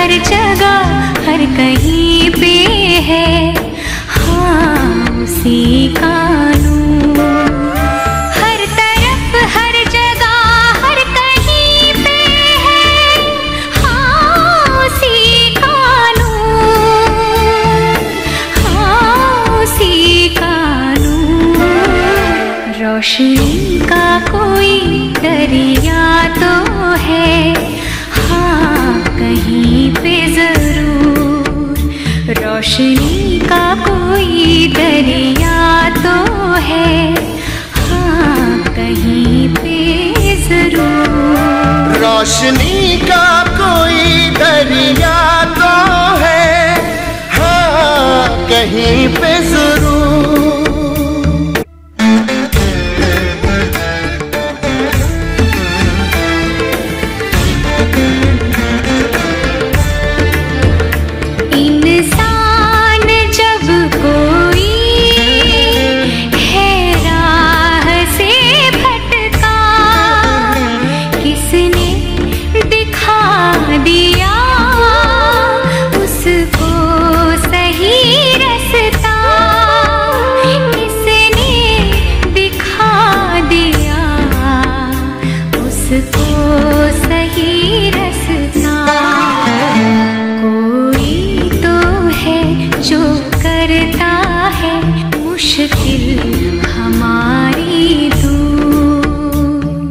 हर जगह हर कहीं पे है, हाँ उसी का नूर। हर तरफ हर जगह हर कहीं पे है, हाँ उसी का नूर, हाँ उसी का नूर। रोशनी का कोई दरिया तो है, हाँ कहीं पे जरूर। रोशनी का कोई दरिया तो है, हाँ कहीं पे जरूर। रोशनी का कोई दरिया तो है, हाँ कहीं पे जरूर। मुश्किल हमारी दूर।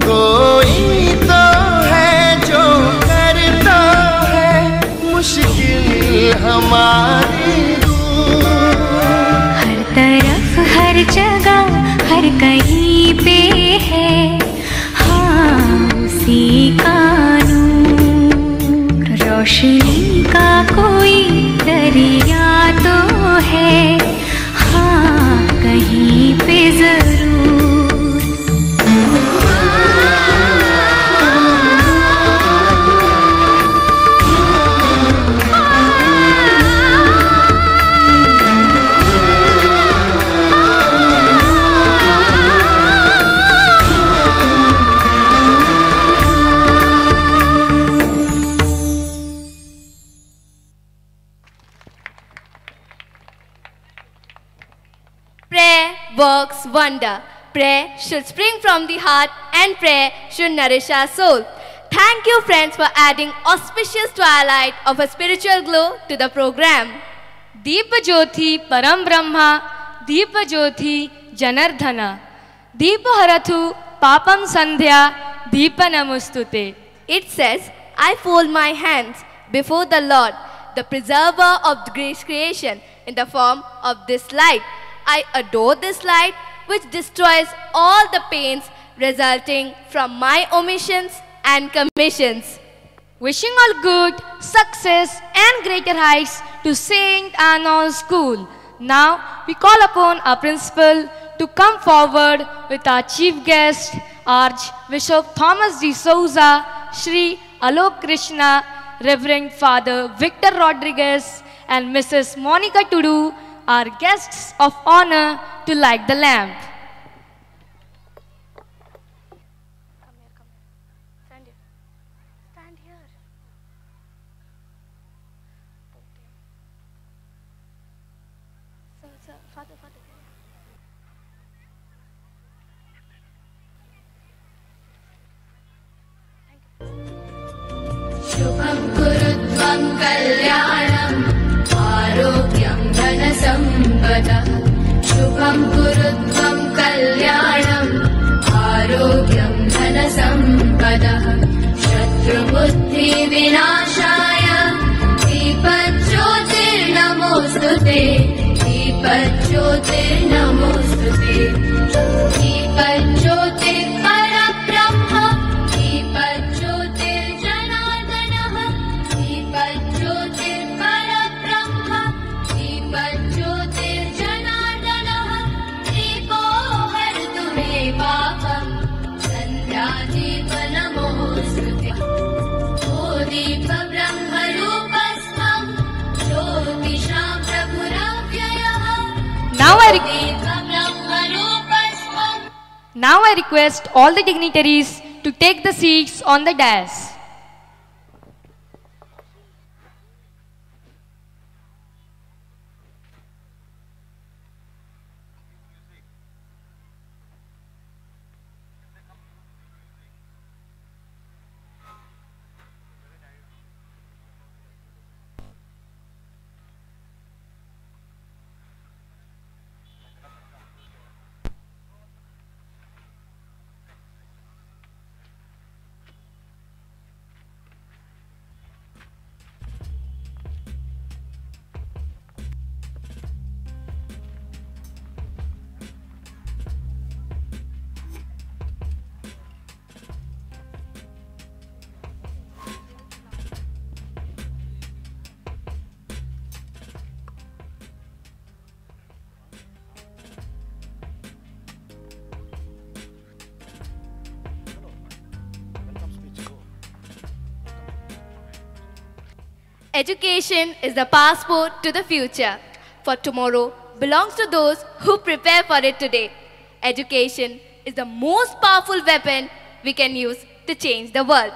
कोई तो है जो करता है मुश्किल हमारी दूर। हर तरफ हर जगह हर कहीं पे है, हाँ उसी का नूर। रोशनी का कोई दरिया तो है, कहीं पे जरूर। Works wonder. Prayer should spring from the heart and prayer should nourish our soul. Thank you friends for adding auspicious twilight of a spiritual glow to the program. दीप ज्योति परम ब्रह्मा, दीप ज्योति जनार्दन, दीप हरतु पापम संध्या, दीप नमोस्तुते. It says, I fold my hands before the Lord, the preserver of the great creation, in the form of this light. I adore this light which destroys all the pains resulting from my omissions and commissions. Wishing all good, success and greater heights to St. Arnold School. Now we call upon our principal to come forward with our chief guest, Archbishop Thomas D. Souza, Sri Alok Krishna, Reverend Father Victor Rodriguez and Mrs. Monica Tudu, our guests of honor to light the lamp. Stand here. Sir, Father. शुभं कुरुत्वं कल्याणम् आरोग्यं धनसम्पदः शुभं कुरुत्वं कल्याणम् आरोग्यं धनसम्पदः शत्रुबुद्धिविनाशाय दीपज्योतिर्नमोऽस्तुते दीपज्योतिर्नमोऽस्तुते दीपज्योतिः परब्रह्म दीपज्योतिर्जनार्दनः दीपज्योतिः परब्रह्म दीपज्योतिर्जनार्दनः दीपो हरतु मे पापम् सन्ध्यादीपनमोऽस्तुते ओ दीप ब्रह्मरूपस्त्वं ज्योतिषां प्रभुरव्ययः Now I request all the dignitaries to take the seats on the dais. Education is the passport to the future, for tomorrow belongs to those who prepare for it today. Education is the most powerful weapon we can use to change the world.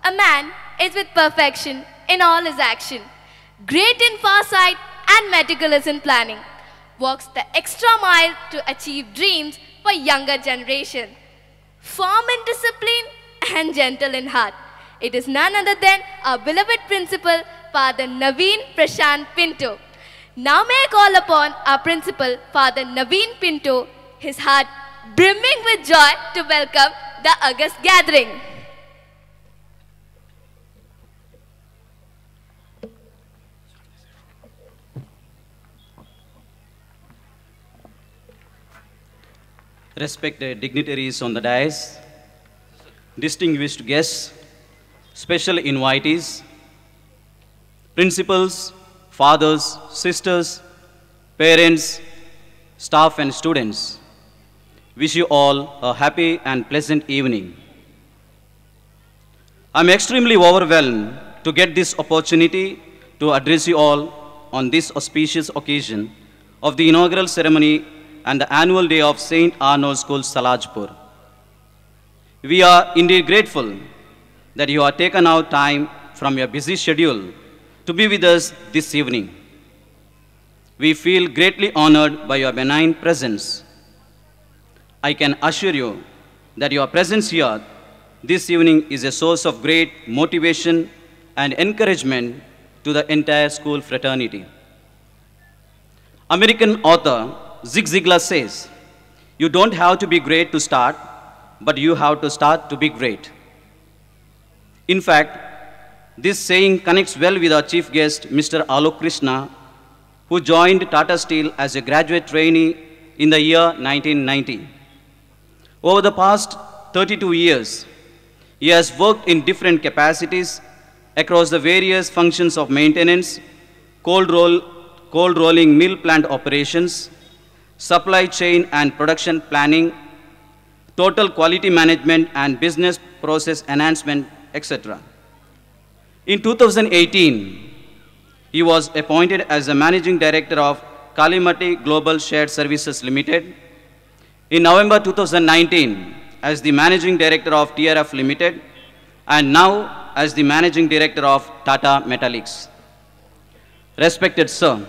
A man is with perfection in all his action, great in foresight and meticulous in planning, walks the extra mile to achieve dreams for younger generation, firm in discipline and gentle in heart. It is none other than our beloved principal, Father 𝗬𝗓𝗓 Pinto. Now may I call upon our principal, Father 𝗬𝗓𝗓 Pinto, his heart brimming with joy to welcome the august gathering. Respected dignitaries on the dais, distinguished guests, special invitees, principals, fathers, sisters, parents, staff and students, wish you all a happy and pleasant evening. I'm extremely overwhelmed to get this opportunity to address you all on this auspicious occasion of the inaugural ceremony and the annual day of St. Arnold School, Salajpur. We are indeed grateful that you have taken out time from your busy schedule to be with us this evening. We feel greatly honored by your benign presence. I can assure you that your presence here this evening is a source of great motivation and encouragement to the entire school fraternity. American author 𝒔𝒐𝒂𝒁 says, "You don't have to be great to start, but you have to start to be great." In fact, this saying connects well with our chief guest, Mr. Alok Krishna, who joined Tata Steel as a graduate trainee in the year 1990. Over the past 32 years, he has worked in different capacities across the various functions of maintenance, cold rolling mill plant operations, supply chain and production planning, total quality management and business process enhancement, etc. In 2018, he was appointed as the Managing Director of 𝒂𝒂𝒕 Global Shared Services Limited. In November 2019, as the Managing Director of TRF Limited, and now as the Managing Director of Tata Metallics. Respected sir,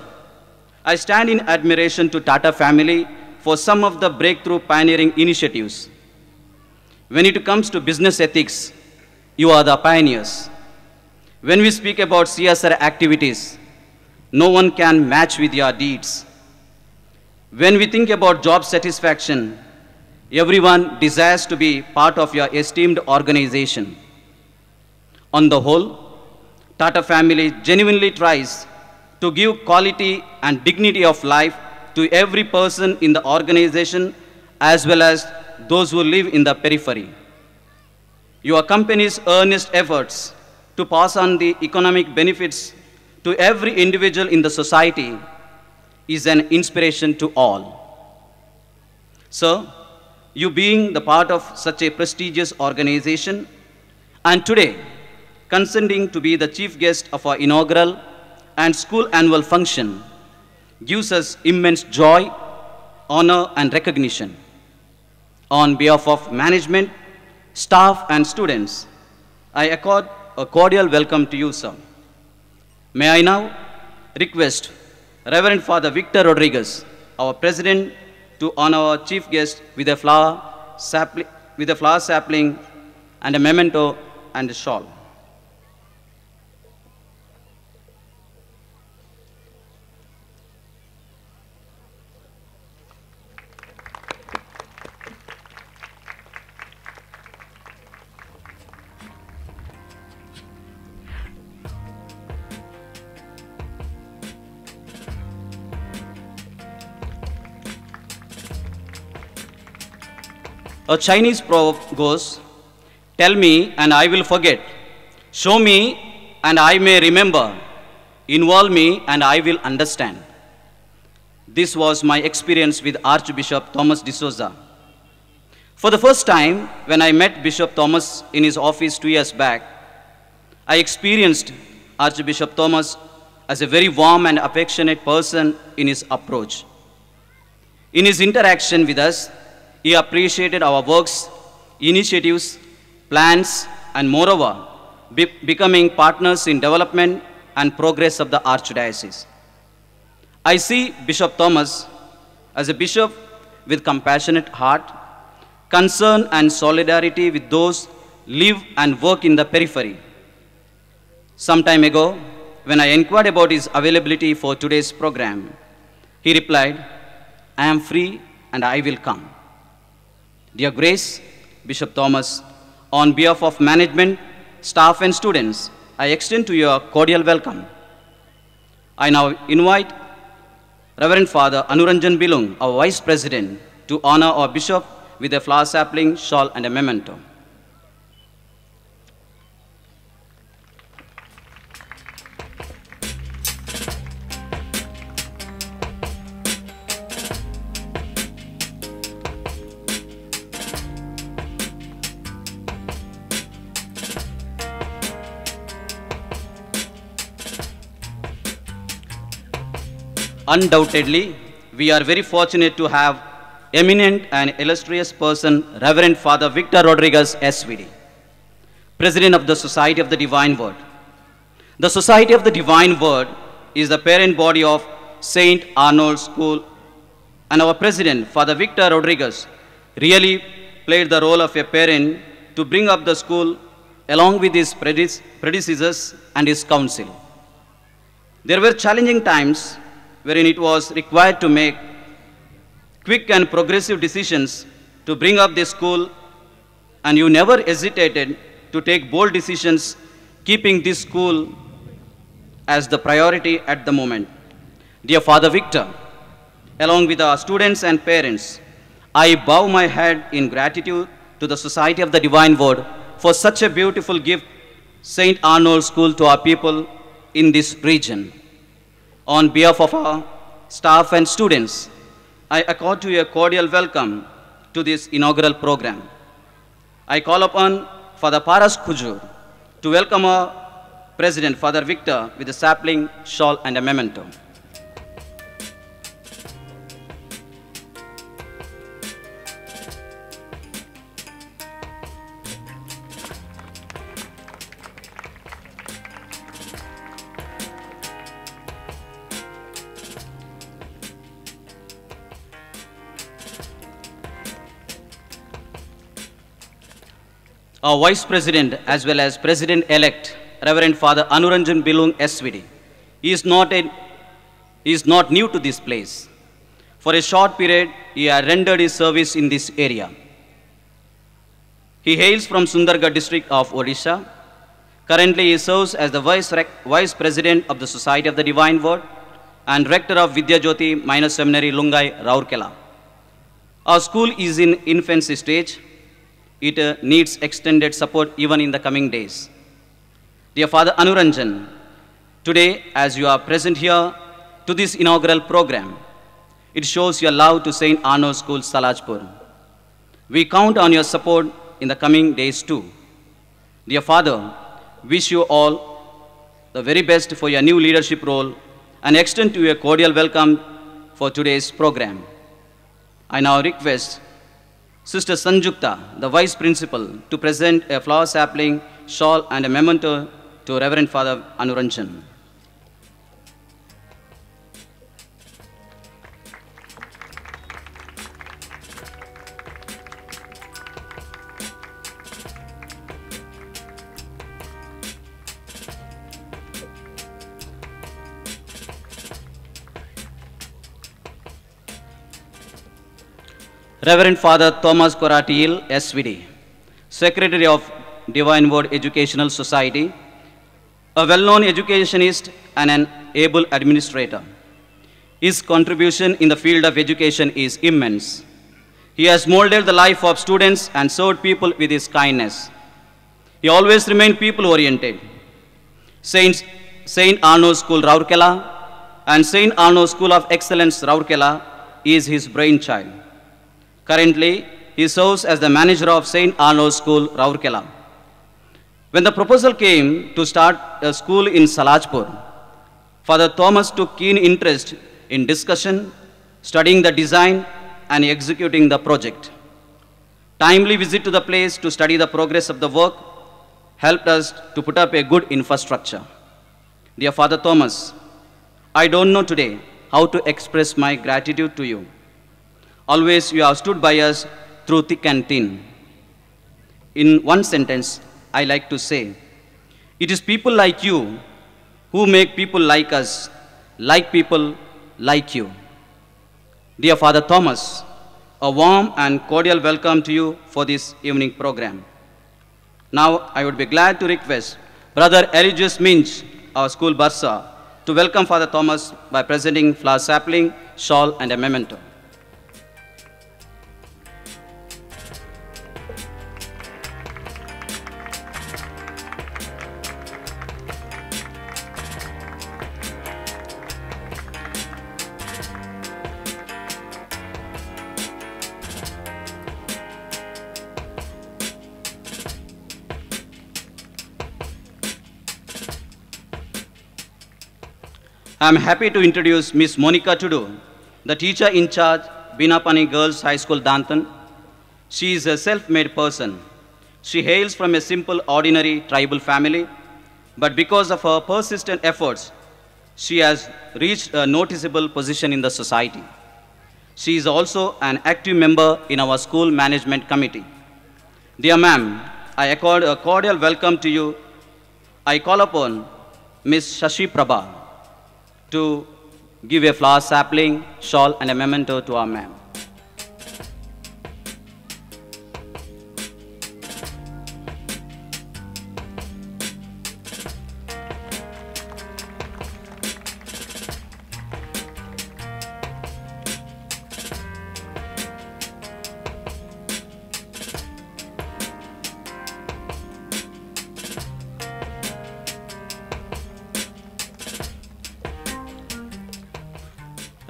I stand in admiration to Tata family for some of the breakthrough pioneering initiatives. When it comes to business ethics, you are the pioneers. When we speak about CSR activities, no one can match with your deeds. When we think about job satisfaction, everyone desires to be part of your esteemed organization. On the whole, Tata family genuinely tries to give quality and dignity of life to every person in the organization as well as those who live in the periphery. Your company's earnest efforts to pass on the economic benefits to every individual in the society is an inspiration to all. Sir, you being the part of such a prestigious organization, and today consenting to be the chief guest of our inaugural and school annual function gives us immense joy, honor, and recognition. On behalf of management, staff, and students, I accord a cordial welcome to you, sir. May I now request Reverend Father Victor Rodriguez, our President, to honor our chief guest with a flower sapling and a memento and a shawl. A Chinese proverb goes, "Tell me and I will forget. Show me and I may remember. Involve me and I will understand." This was my experience with Archbishop Thomas D'Souza. For the first time, when I met Bishop Thomas in his office 2 years back, I experienced Archbishop Thomas as a very warm and affectionate person in his approach. In his interaction with us, he appreciated our works, initiatives, plans, and moreover, becoming partners in development and progress of the Archdiocese. I see Bishop Thomas as a bishop with compassionate heart, concern and solidarity with those live and work in the periphery. Some time ago, when I inquired about his availability for today's program, he replied, "I am free and I will come." Dear Grace, Bishop Thomas, on behalf of management, staff and students, I extend to you a cordial welcome. I now invite Reverend Father Anuranjan Bilung, our Vice President, to honor our Bishop with a flower sapling, shawl and a memento. Undoubtedly, we are very fortunate to have eminent and illustrious person, Reverend Father Victor Rodriguez, SVD, President of the Society of the Divine Word. The Society of the Divine Word is the parent body of St. Arnold School, and our President, Father Victor Rodriguez, really played the role of a parent to bring up the school along with his predecessors and his council. There were challenging times wherein it was required to make quick and progressive decisions to bring up the school, and you never hesitated to take bold decisions, keeping this school as the priority at the moment. Dear Father Victor, along with our students and parents, I bow my head in gratitude to the Society of the Divine Word for such a beautiful gift, St. Arnold School, to our people in this region. On behalf of our staff and students, I accord to you a cordial welcome to this inaugural program. I call upon Father Paras Kujur to welcome our President, Father Victor, with a sapling, shawl, and a memento. Our Vice President as well as President-elect, Reverend Father Anuranjan Bilung, SVD, he is not new to this place. For a short period, he had rendered his service in this area. He hails from Sundargarh district of Odisha. Currently, he serves as the Vice President of the Society of the Divine Word and Rector of Vidyajyoti Minor Seminary, Lungai, Rourkela. Our school is in infancy stage. It needs extended support even in the coming days. Dear Father Anuranjan, today as you are present here to this inaugural program, it shows your love to St. Arnold School, Salajpur. We count on your support in the coming days too. Dear Father, wish you all the very best for your new leadership role and extend to you a cordial welcome for today's program. I now request Sister Sanjukta, the Vice Principal, to present a flower sapling, shawl, and a memento to Reverend Father Anuranjan. Reverend Father Thomas Koratiil, SVD, Secretary of Divine Word Educational Society, a well-known educationist and an able administrator. His contribution in the field of education is immense. He has molded the life of students and served people with his kindness. He always remained people-oriented. St. Arnold School, Rourkela, and St. Arnold School of Excellence, Rourkela, is his brainchild. Currently, he serves as the manager of St. Arnold School, Rourkela. When the proposal came to start a school in Salajpur, Father Thomas took keen interest in discussion, studying the design, and executing the project. Timely visit to the place to study the progress of the work helped us to put up a good infrastructure. Dear Father Thomas, I don't know today how to express my gratitude to you. Always you have stood by us through thick and thin. In one sentence, I like to say, it is people like you who make people like us, like people like you. Dear Father Thomas, a warm and cordial welcome to you for this evening program. Now, I would be glad to request Brother 𝗬𝗓𝗓𝗏, our school bursar, to welcome Father Thomas by presenting flower sapling, shawl, and a memento. I am happy to introduce Miss Monica Tudu, the teacher in charge, Binapani Girls High School, Dantan. She is a self-made person. She hails from a simple, ordinary tribal family, but because of her persistent efforts, she has reached a noticeable position in the society. She is also an active member in our school management committee. Dear ma'am, I accord a cordial welcome to you. I call upon Miss 𝗧𝗨𝗓𝗏 to give a flower sapling, shawl, and a memento to our ma'am.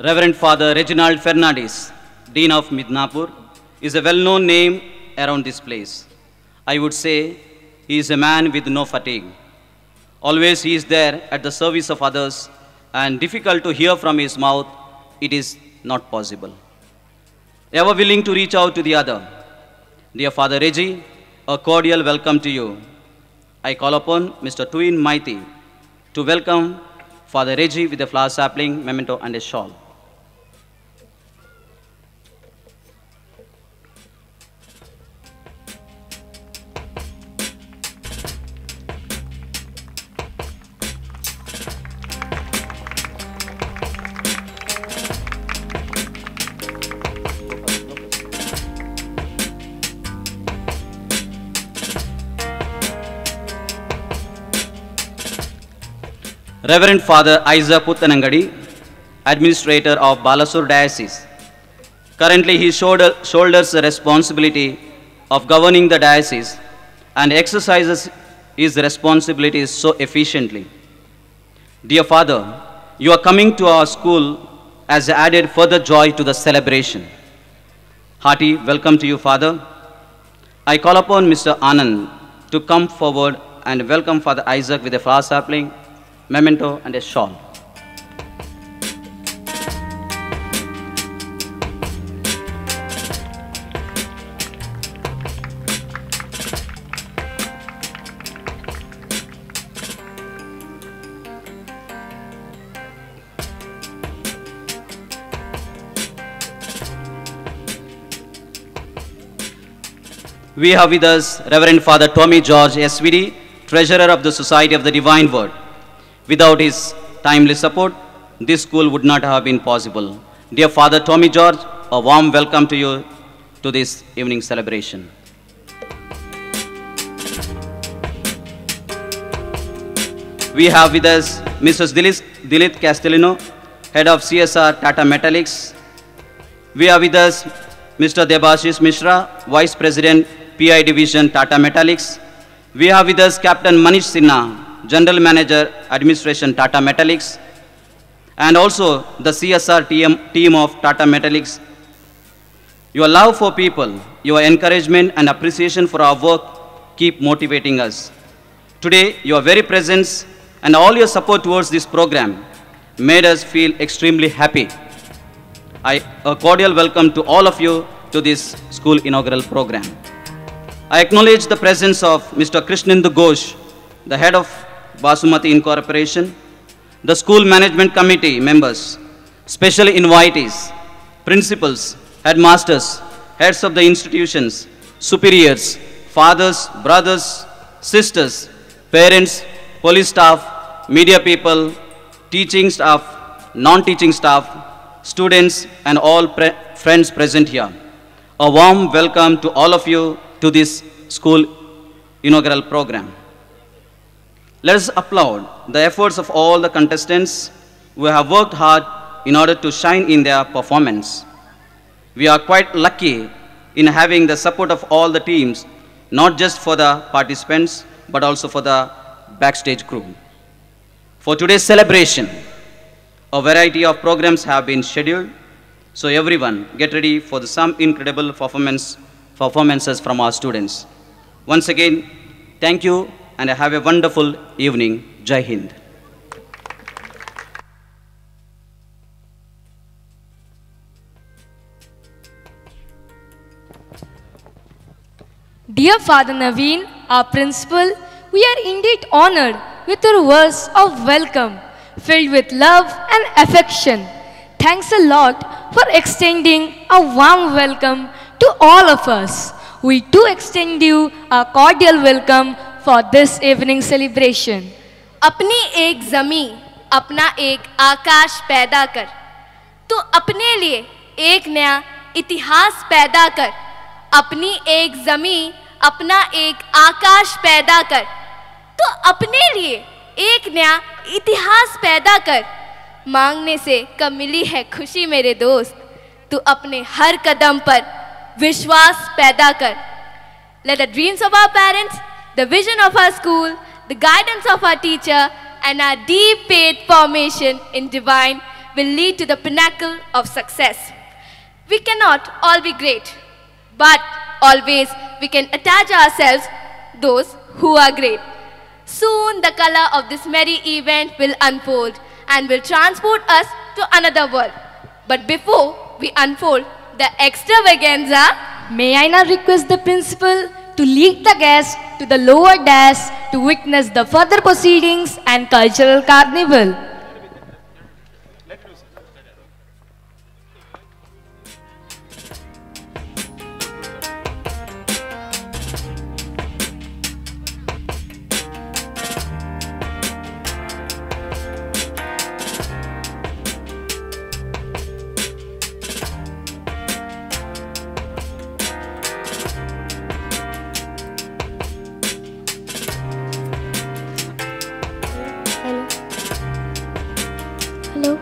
Reverend Father Reginald Fernandes, Dean of Midnapur, is a well-known name around this place. I would say he is a man with no fatigue. Always he is there at the service of others, and difficult to hear from his mouth, it is not possible. Ever willing to reach out to the other. Dear Father Reggie, a cordial welcome to you. I call upon Mr. 𝒬𝗏𝗎𝒐𝗂𝗓𝗏 to welcome Father Reggie with a flower sapling, memento, and a shawl. Reverend Father 𝒕𝒍𝒐𝒂𝒁 Puttanangadi, Administrator of Balasur Diocese. Currently, he shoulders the responsibility of governing the diocese and exercises his responsibilities so efficiently. Dear Father, you are coming to our school has added further joy to the celebration. Hearty welcome to you, Father. I call upon Mr. Arnold to come forward and welcome Father Isaac with a flower sapling, memento, and a shawl. We have with us Reverend Father Tommy George SVD, Treasurer of the Society of the Divine Word. Without his timely support, this school would not have been possible. Dear Father Tommy George, a warm welcome to you to this evening celebration. We have with us Mrs. Dilith Castellino, Head of CSR Tata Metallics. We have with us Mr. 𝒬𝒑𝒐𝗂𝘁𝗓𝗏 Mishra, Vice President, PI Division, Tata Metallics. We have with us Captain Manish Sinha, General Manager, Administration, Tata Metallics, and also the CSR team of Tata Metallics. Your love for people, your encouragement and appreciation for our work keep motivating us. Today, your very presence and all your support towards this program made us feel extremely happy. A cordial welcome to all of you to this school inaugural program. I acknowledge the presence of Mr. Krishnendu Ghosh, the head of Basumati Incorporation, the school management committee members, special invitees, principals, headmasters, heads of the institutions, superiors, fathers, brothers, sisters, parents, police staff, media people, teaching staff, non-teaching staff, students, and all friends present here. A warm welcome to all of you to this school inaugural program. Let us applaud the efforts of all the contestants who have worked hard in order to shine in their performance. We are quite lucky in having the support of all the teams, not just for the participants, but also for the backstage crew. For today's celebration, a variety of programs have been scheduled, so everyone get ready for some incredible performances from our students. Once again, thank you and have a wonderful evening. Jai Hind. Dear Father Naveen, our principal, we are indeed honored with your words of welcome, filled with love and affection. Thanks a lot for extending a warm welcome to all of us. We too extend you a cordial welcome for this evening celebration. अपनी एक ज़मीं, अपना एक आकाश पैदा कर, तो अपने लिए एक नया इतिहास पैदा कर. अपनी एक ज़मीं, अपना एक आकाश पैदा कर, तो अपने लिए एक नया इतिहास पैदा कर. मांगने से कब मिली है खुशी मेरे दोस्त, तू अपने हर कदम पर विश्वास पैदा कर. Let the dreams of our parents, the vision of our school, the guidance of our teacher, and our deep faith formation in divine will lead to the pinnacle of success. We cannot all be great, but always we can attach ourselves those who are great. Soon the color of this merry event will unfold and will transport us to another world. But before we unfold the extravaganza, may I now request the principal to lead the guests to the lower dash to witness the further proceedings and cultural carnival. Hello.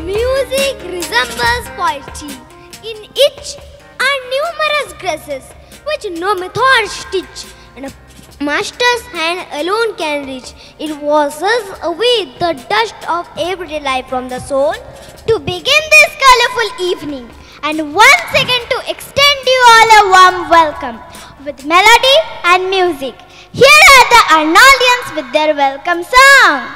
Music resembles poetry. In it are numerous graces which no method stitch, and a master's hand alone can reach. It washes away the dust of everyday life from the soul to begin this colorful evening. And once again to extend you all a warm welcome with melody and music. Here are the Arnoldians with their welcome song.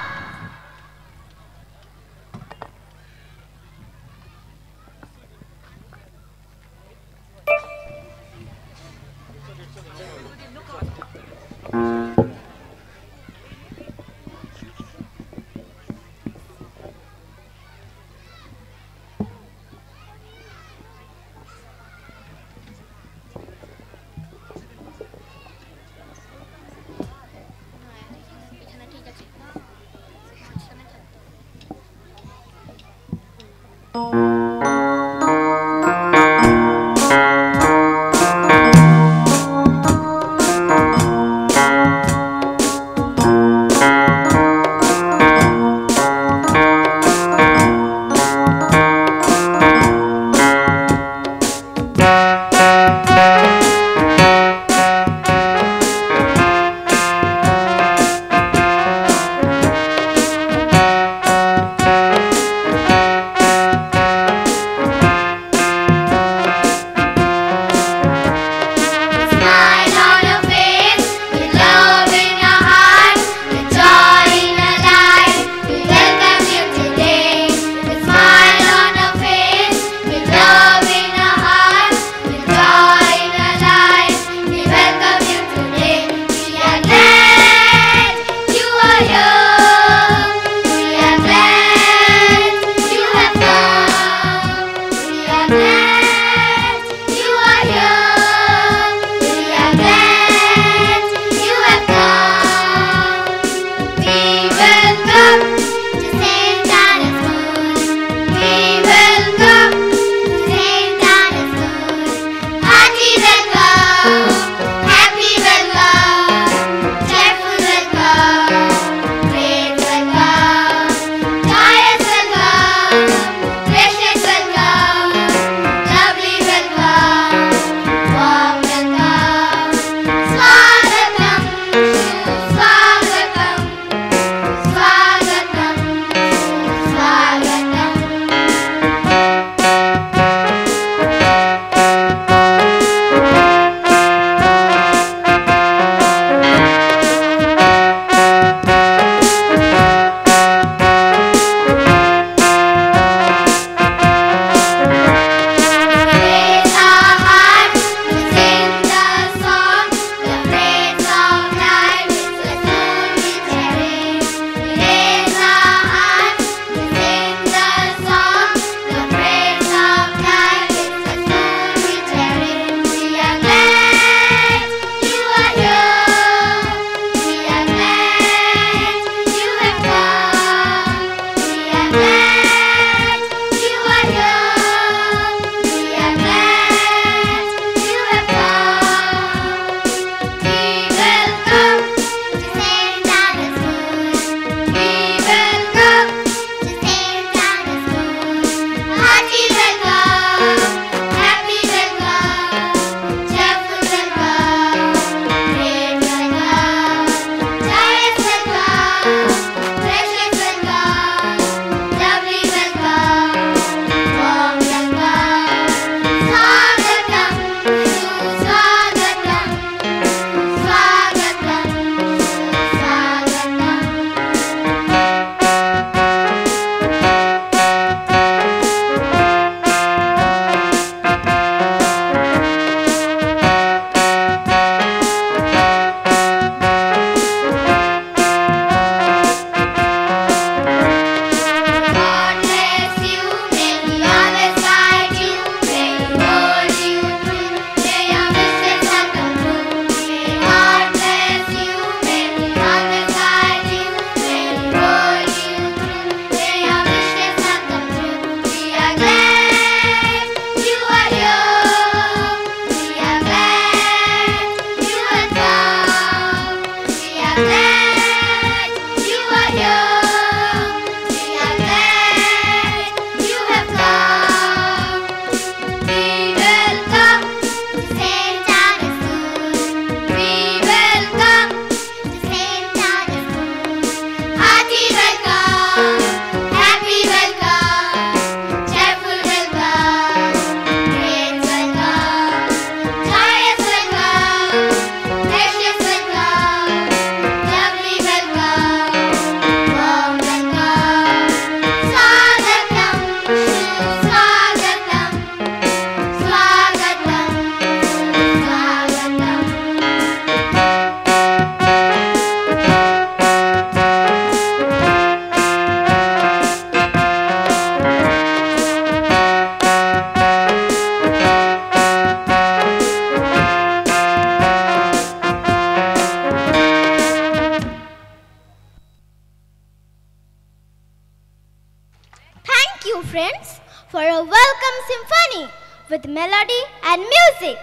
friends, for a welcome symphony with melody and music.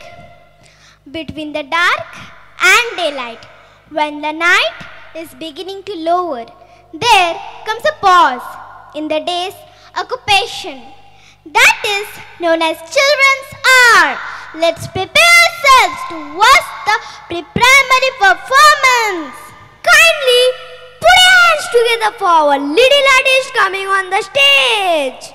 Between the dark and daylight, when the night is beginning to lower, there comes a pause in the day's occupation. That is known as children's hour. Let's prepare ourselves to watch the pre-primary performance. Kindly put your hands together for our little artist coming on the stage.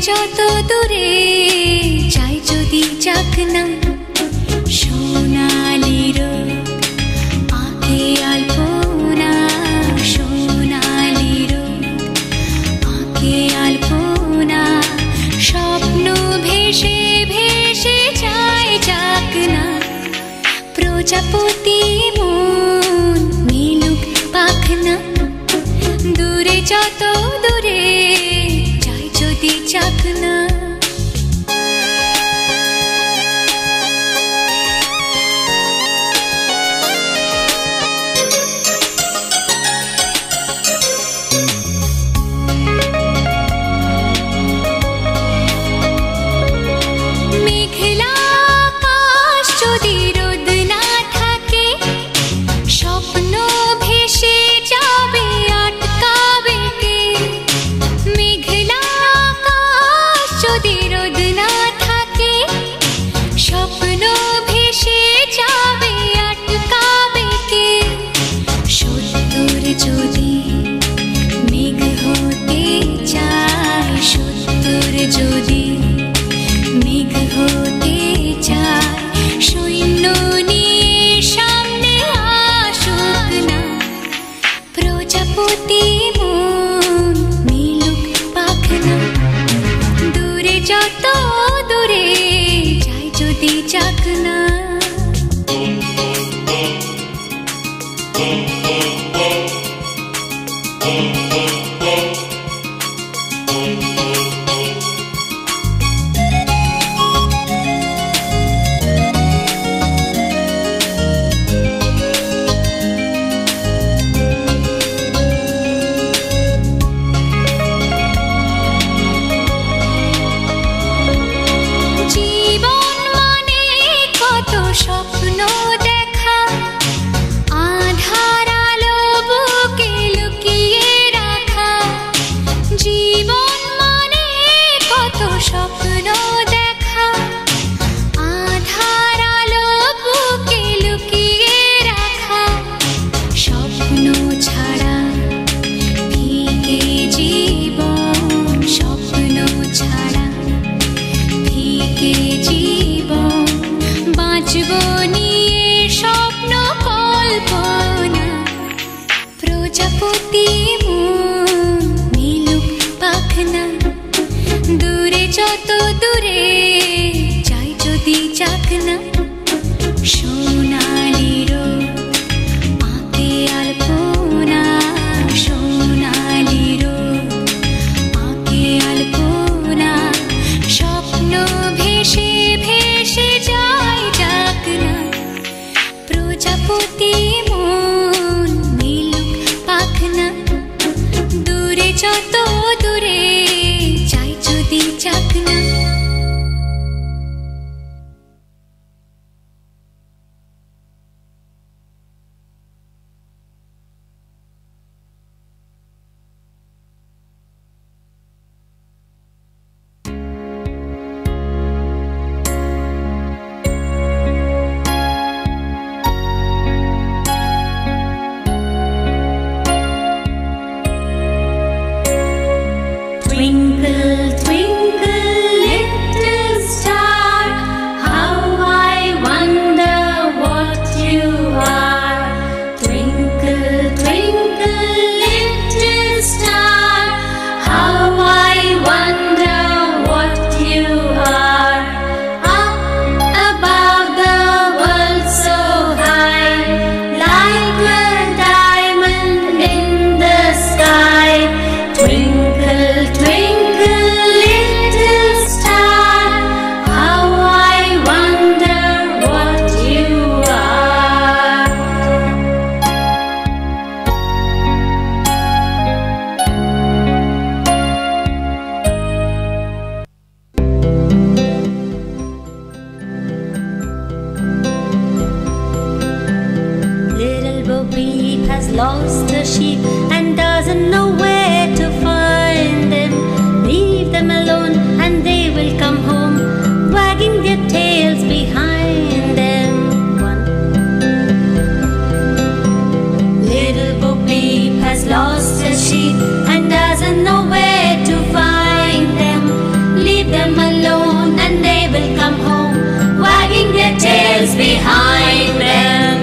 যত দূরে যাই যদি যাক না সোনালি রোদ আঁকে আলপনা সোনালি রোদ আঁকে আলপনা স্বপ্ন ভেসে ভেসে যায় যাক না প্রজাপতি মন মিলুক পাখনা দূরে যত দূরে যদি যাক না মেঘলা আকাশ যদি রোদ না থাকে স্বপ্ন ভেসে যাবে আটকাবে কে মেঘলা যদি রোদ না থাকে স্বপ্ন ভেসে যাবে আটকাবে কে সত্তর যদি মেঘ হতে চায় সত্তর যদি মেঘ হতে চায় সৈন্য নিয়ে সামনে আসুক না প্রজাপতি মন মিলুক পাখনা যত দূরে যাই যদি যাক না স্বপ্ন দেখা আধার আলো বুকে লুকিয়ে রাখা জীবন মানে কত স্বপ্ন দেখা আধার আলো বুকে লুকিয়ে রাখা স্বপ্ন ছাড়া ফিকে জীবন স্বপ্ন ছাড়া ফিকে জীবন বাঁচব নিয়ে স্বপ্ন কল্পনা প্রজাপতি মন মিলুক পাখনা দূরে যত দূরে sheep and doesn't know where to find them. Leave them alone and they will come home, wagging their tails behind them. One little Bo Peep has lost her sheep and doesn't know where to find them. Leave them alone and they will come home, wagging their tails behind them.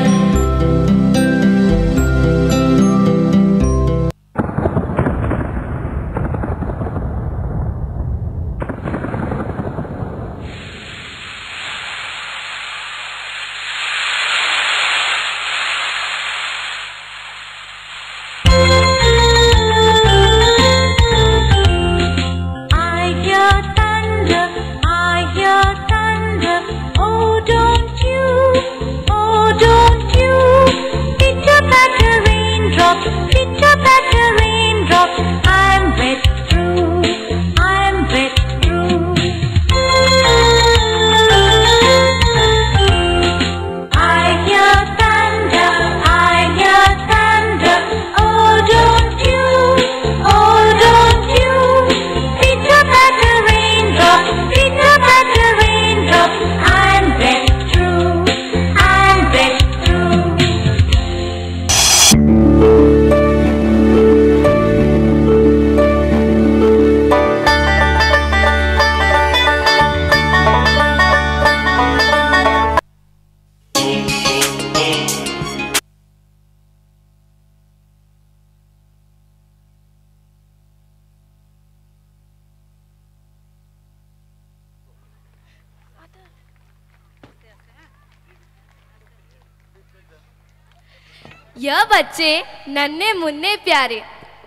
यह बच्चे नन्हे मुन्ने प्यारे,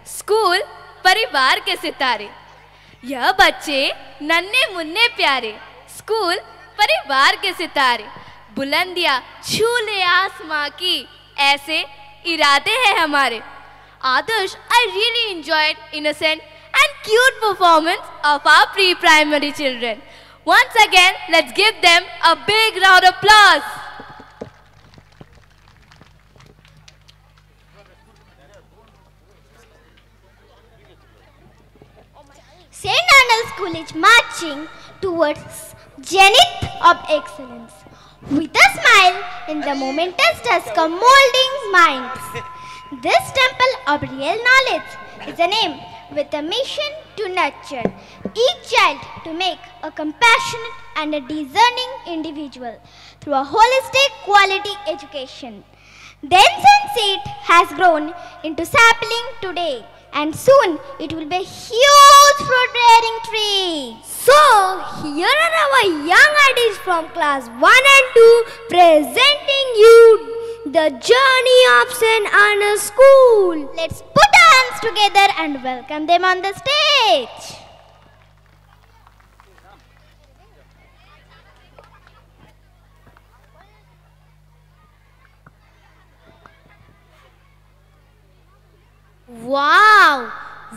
school परिवार के सितारे। यह बच्चे नन्हे मुन्ने प्यारे, स्कूल परिवार के सितारे। बुलंदियां छू ले आसमां की, ऐसे इरादे हैं हमारे। आदर्श, I really enjoyed innocent and cute performance of our pre-primary children. Once again, let's give them a big round of applause. St. Arnold School is marching towards zenith of excellence. With a smile in the momentous task of molding minds. This temple of real knowledge is a name with a mission to nurture each child to make a compassionate and a discerning individual through a holistic quality education. The ancient seed has grown into sapling today, and soon it will be a huge fruit-bearing tree. So, here are our young ideas from class 1 and 2 presenting you the journey of St. Arnold School. Let's put our hands together and welcome them on the stage. Wow,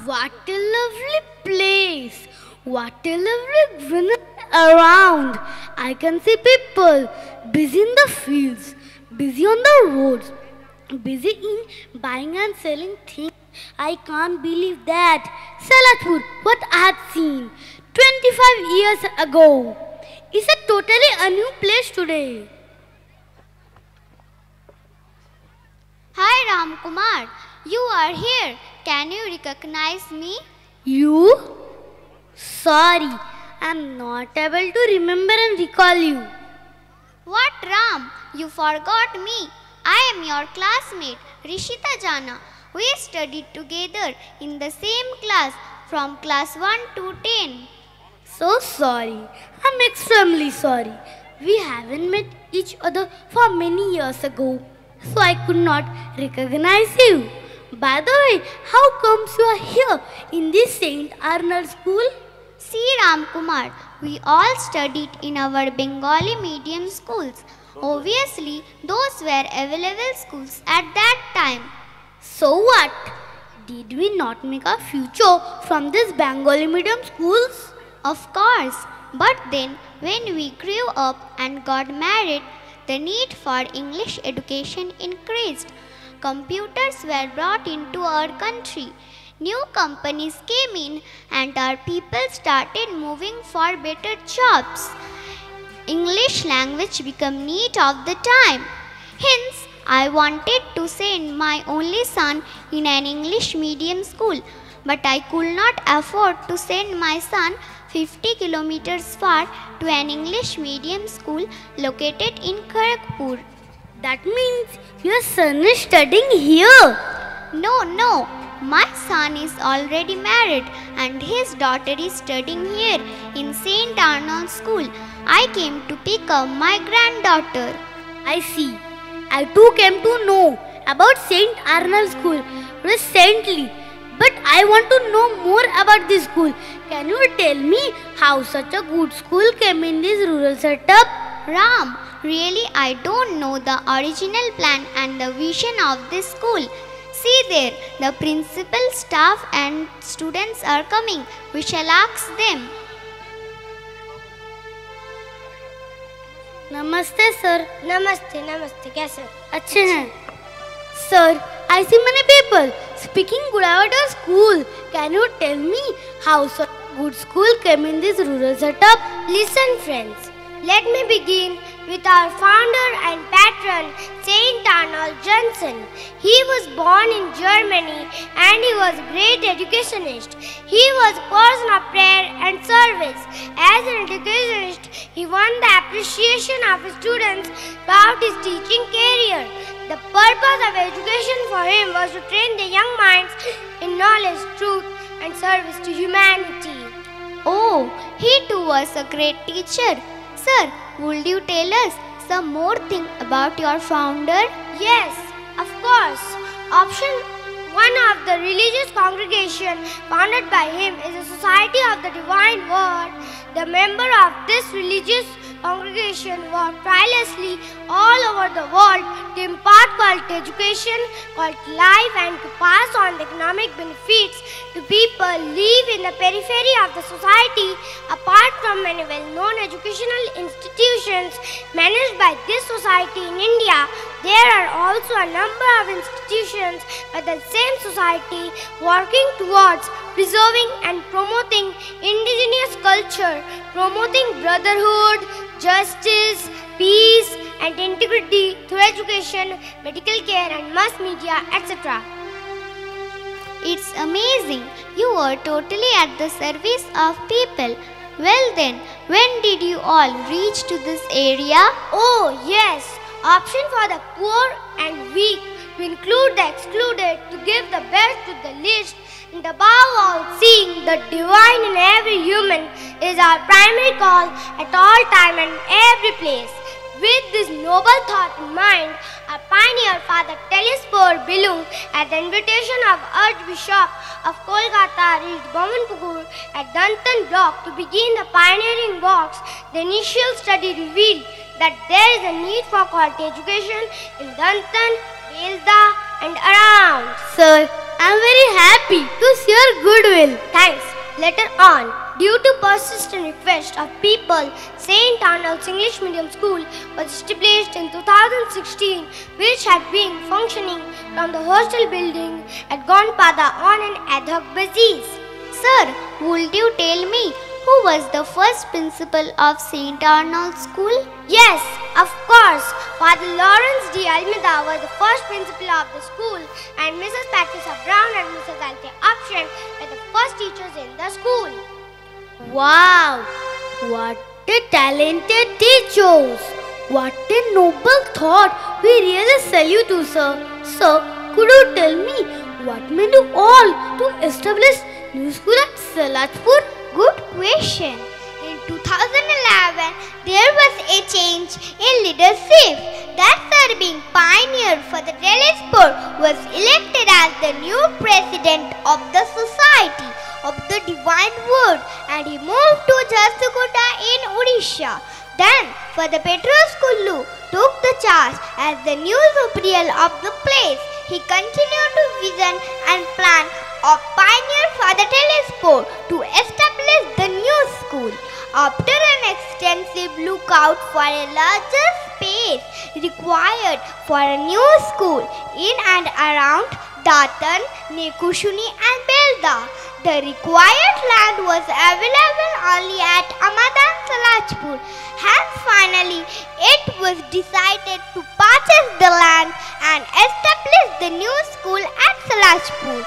what a lovely place. What a lovely greenery around. I can see people busy in the fields, busy on the roads, busy in buying and selling things. I can't believe that. Salajpur, what I had seen 25 years ago, is a totally a new place today. Hi Ram Kumar, you are here. Can you recognize me? You? Sorry, I'm not able to remember and recall you. What Ram? You forgot me. I am your classmate, Rishita Jana. We studied together in the same class from class 1 to 10. So sorry. I'm extremely sorry. We haven't met each other for many years ago, so I could not recognize you. By the way, how comes you are here in this St. Arnold School? See Ram Kumar, we all studied in our Bengali medium schools. Obviously, those were available schools at that time. So what? Did we not make a future from these Bengali medium schools? Of course, but then when we grew up and got married, the need for English education increased. computers were brought into our country. New companies came in and our people started moving for better jobs. English language became need of the time. Hence, I wanted to send my only son in an English medium school, but I could not afford to send my son 50 kilometers far to an English medium school located in Kharagpur. That means your son is studying here. No. My son is already married and his daughter is studying here in St. Arnold School. I came to pick up my granddaughter. I see. I too came to know about St. Arnold School recently, but I want to know more about this school. Can you tell me how such a good school came in this rural setup? Ram, really I don't know the original plan and the vision of this school. See there, the principal, staff and students are coming. We shall ask them. Namaste sir. नमस्ते कैसे अच्छे हैं. Sir, I see many people speaking good about our school. Can you tell me how such a good school came in this rural setup? Listen friends, let me begin with our founder and patron Saint Arnold Johnson. He was born in Germany and he was a great educationist. He was a person of prayer and service. As an educationist, he won the appreciation of his students throughout his teaching career. The purpose of education for him was to train the young minds in knowledge, truth and service to humanity. Oh, he too was a great teacher. Sir, would you tell us some more thing about your founder? Yes, of course. Option 1 of the religious congregation founded by him is a Society of the Divine Word. The member of this religious congregation work tirelessly all over the world to impart quality education, quality life and to pass on the economic benefits to people live in the periphery of the society. Apart from many well-known educational institutions managed by this society in India, there are also a number of institutions by the same society working towards preserving and promoting indigenous culture, promoting brotherhood, justice, peace and integrity through education, medical care and mass media, etc. It's amazing. You are totally at the service of people. Well then, when did you all reach to this area? Oh yes, option for the poor and weak, to include the excluded, to give the best to the least, and above all, seeing the divine in every human is our primary call at all time and every place. With this noble thought in mind, our pioneer Father 𝒬𝒑𝒂𝒚 at the invitation of Archbishop of Kolkata reached 𝒬𝒋𝒐𝒚 at Dantan block to begin the pioneering works. The initial study revealed that there is a need for quality education in Dantan, 𝒬𝒑 and around. Sir, I am very happy to see your goodwill. Thanks. Later on, due to persistent request of people, St. Arnold's English Medium School was established in 2016, which had been functioning from the hostel building at Gonpada on an ad hoc basis. Sir, would you tell me who was the first principal of St. Arnold's School? Yes, of course. Father Lawrence D. Almeida was the first principal of the school and Mrs. Patricia Brown and Mrs. Althea Upshan were the first teachers in the school. Wow, what a talented teachers. What a noble thought. We really salute you, sir. Sir, could you tell me what made you all to establish new school at Salajpur? Good question. In 2011, there was a change in leadership. That sir, being pioneer for the Salajpur, was elected as the new president of the Society of the Divine Word and he moved to 𝒔𝒐𝒂𝒗 in Odisha. Then, Father Petrus Kullu took the charge as the new superior of the place. He continued to vision and plan of pioneer Father 𝒬𝒑𝒂𝒚 to establish the new school. After an extensive lookout for a larger space, space required for a new school in and around Datan, Nekushuni and Belda. The required land was available only at Amadan Salajpur. Hence finally it was decided to purchase the land and establish the new school at Salajpur.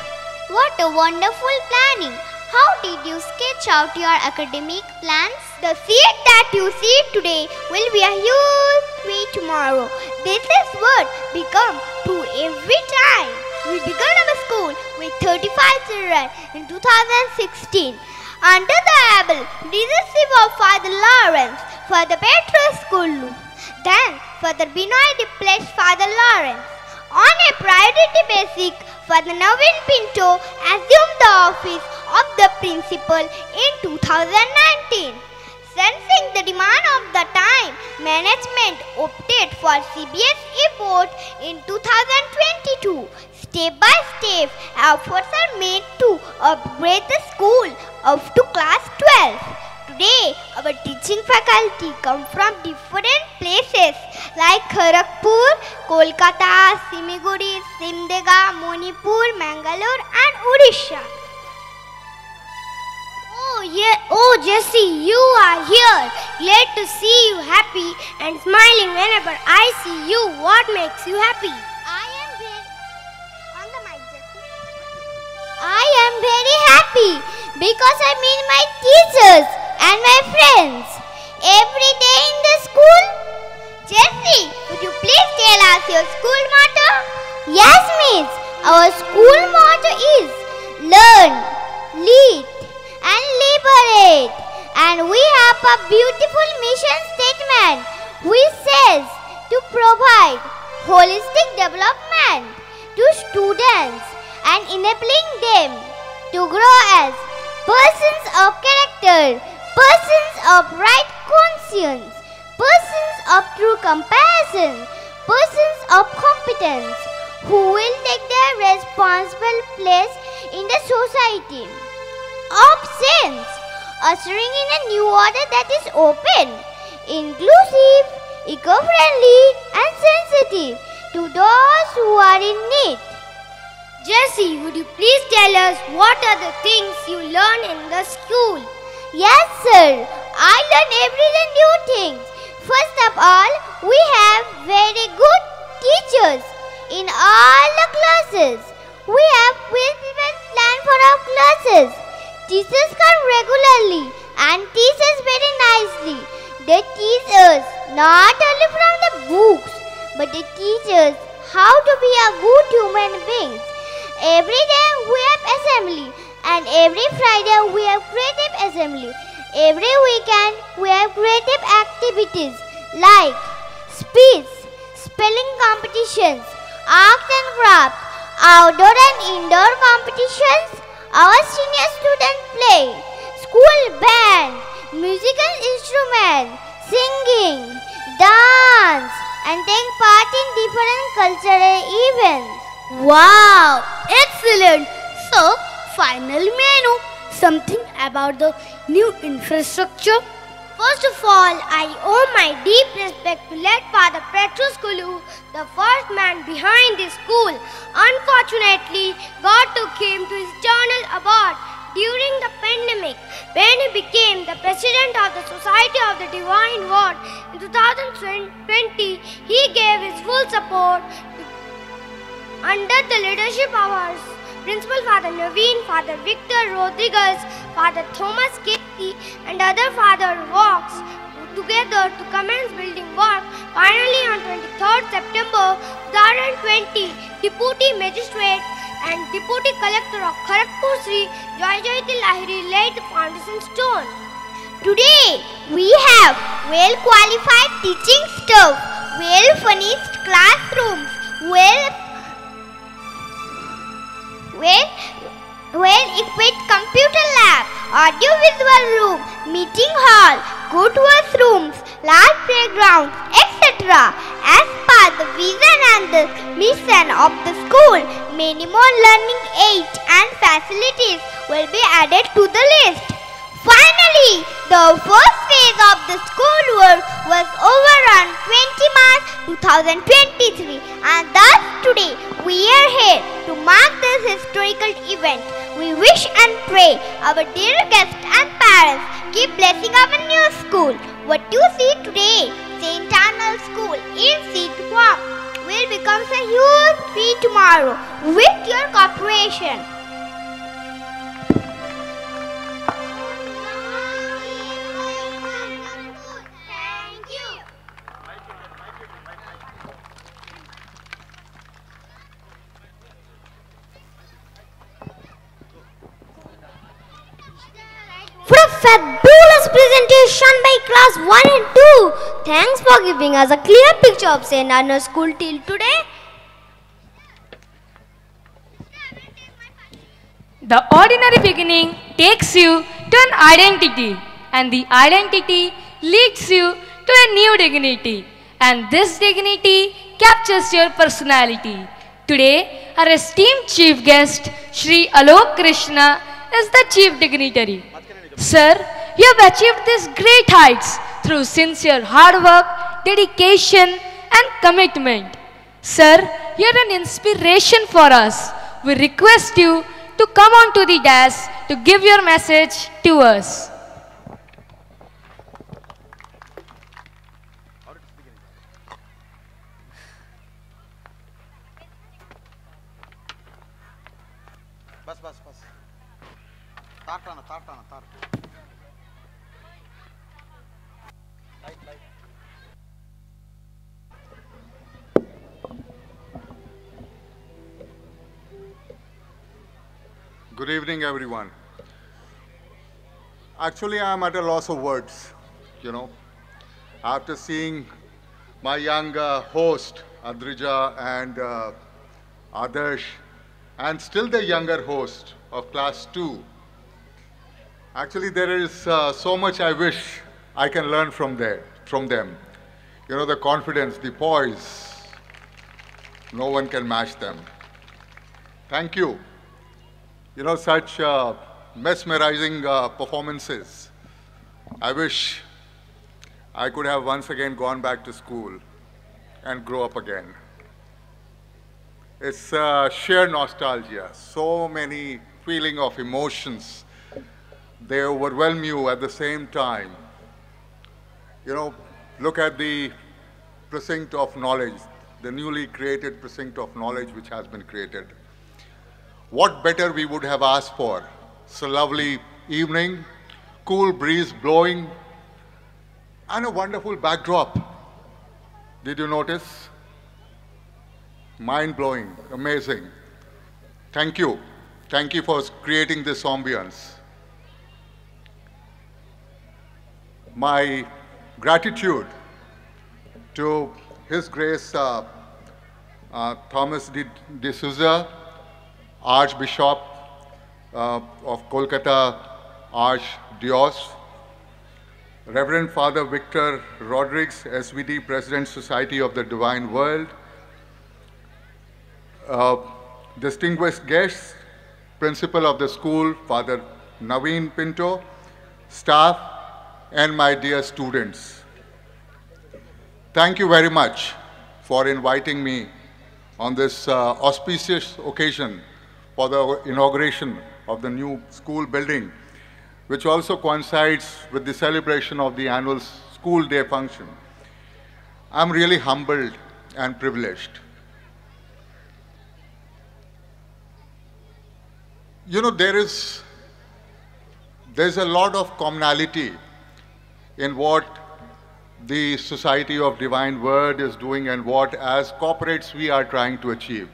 What a wonderful planning! How did you sketch out your academic plans? The seed that you see today will be a huge tree tomorrow. This is what become true every time. We began our school with 35 children in 2016 under the able leadership of Father Lawrence, Father Petrus Kullu, then Father Binoy replaced Father Lawrence. On a priority basis, Father Navin Pinto assumed the office of the principal in 2019. Sensing the demand of the time, management opted for CBSE board in 2022. Step by step, efforts are made to upgrade the school up to class 12. Today, our teaching faculty come from different places like Kharagpur, Kolkata, Siliguri, Simdega, Manipur, Mangalore and Odisha. Oh Jessie, you are here. Glad to see you happy and smiling whenever I see you. What makes you happy? I am very happy because I meet my teachers and my friends every day in the school. Jessie, would you please tell us your school motto? Yes, Miss. Our school motto is learn, lead and liberate. And we have a beautiful mission statement which says to provide holistic development to students and enabling them to grow as persons of character, persons of right conscience, persons of true compassion, persons of competence, who will take their responsible place in the society of sense, ushering in a new order that is open, inclusive, eco-friendly and sensitive to those who are in need. Jessie, would you please tell us what are the things you learn in the school? Yes, sir. I learn every day new things. First of all, we have very good teachers in all the classes. We have well-prepared plan for our classes. Teachers come regularly and teach us very nicely. They teach us not only from the books, but they teach us how to be a good human being. Every day we have assembly and every Friday we have creative assembly. Every weekend we have creative activities like speech, spelling competitions, art and craft, outdoor and indoor competitions. Our senior students play school band, musical instrument, singing, dance and take part in different cultural events. Wow, excellent. So, finally may I know something about the new infrastructure? First of all, I owe my deep respect to late Father Petrus Kullu, the first man behind this school. Unfortunately, God took him to his eternal abode during the pandemic when he became the president of the Society of the Divine Word. In 2020, he gave his full support under the leadership of our Principal Father Navin, Father Victor Rodriguez, Father Thomas Casey and other Father Walks together to commence building work. Finally, on 23rd September 2020, Deputy Magistrate and Deputy Collector of Kharagpur Sri 𝒦𝗍𝒍𝒂𝒗 laid the foundation stone. Today, we have well-qualified teaching staff, well-furnished classrooms, well-equipped computer lab, audio-visual room, meeting hall, good washrooms, large playgrounds, etc. As per the vision and the mission of the school, many more learning aids and facilities will be added to the list. Finally, the first phase of the school work was over on 20 March 2023, and thus today we are here to mark this historical event. We wish and pray our dear guests and parents keep blessing our new school. What you see today, St. Arnold School in 𝒂𝒂𝒂𝒂, will become a huge tree tomorrow with your cooperation. Thank you. For a fabulous presentation by class 1 and 2. Thanks for giving us a clear picture of St. Arnold School till today. The ordinary beginning takes you to an identity, and the identity leads you to a new dignity, and this dignity captures your personality. Today, our esteemed chief guest, Shri Alok Krishna, is the chief dignitary. Sir, you have achieved these great heights through sincere hard work, dedication and commitment. Sir, you are an inspiration for us. We request you to come on to the dais to give your message to us. Good evening, everyone. Actually, I am at a loss of words, After seeing my young host, Adrija and Adarsh, and still the younger host of class 2. Actually, there is so much I wish I can learn from them. The confidence, the poise, no one can match them. Thank you. Such mesmerizing performances. I wish I could have once again gone back to school and grow up again. It's sheer nostalgia, so many feeling of emotions. They overwhelm you at the same time. Look at the precinct of knowledge, the newly created precinct of knowledge which has been created. What better we would have asked for? It's a lovely evening, cool breeze blowing, and a wonderful backdrop. Did you notice? Mind-blowing, amazing. Thank you. Thank you for creating this ambience. My gratitude to His Grace 𝗬𝗵𝗔𝗓𝗂𝗧𝗏, Archbishop of Kolkata, Archdiocese, Reverend Father Victor Rodriguez, SVD, President, Society of the Divine World, distinguished guests, Principal of the school, Father Naveen Pinto, staff, and my dear students. Thank you very much for inviting me on this auspicious occasion for the inauguration of the new school building, which also coincides with the celebration of the annual school day function. I'm really humbled and privileged. There's a lot of commonality in what the Society of Divine Word is doing and what as corporates we are trying to achieve.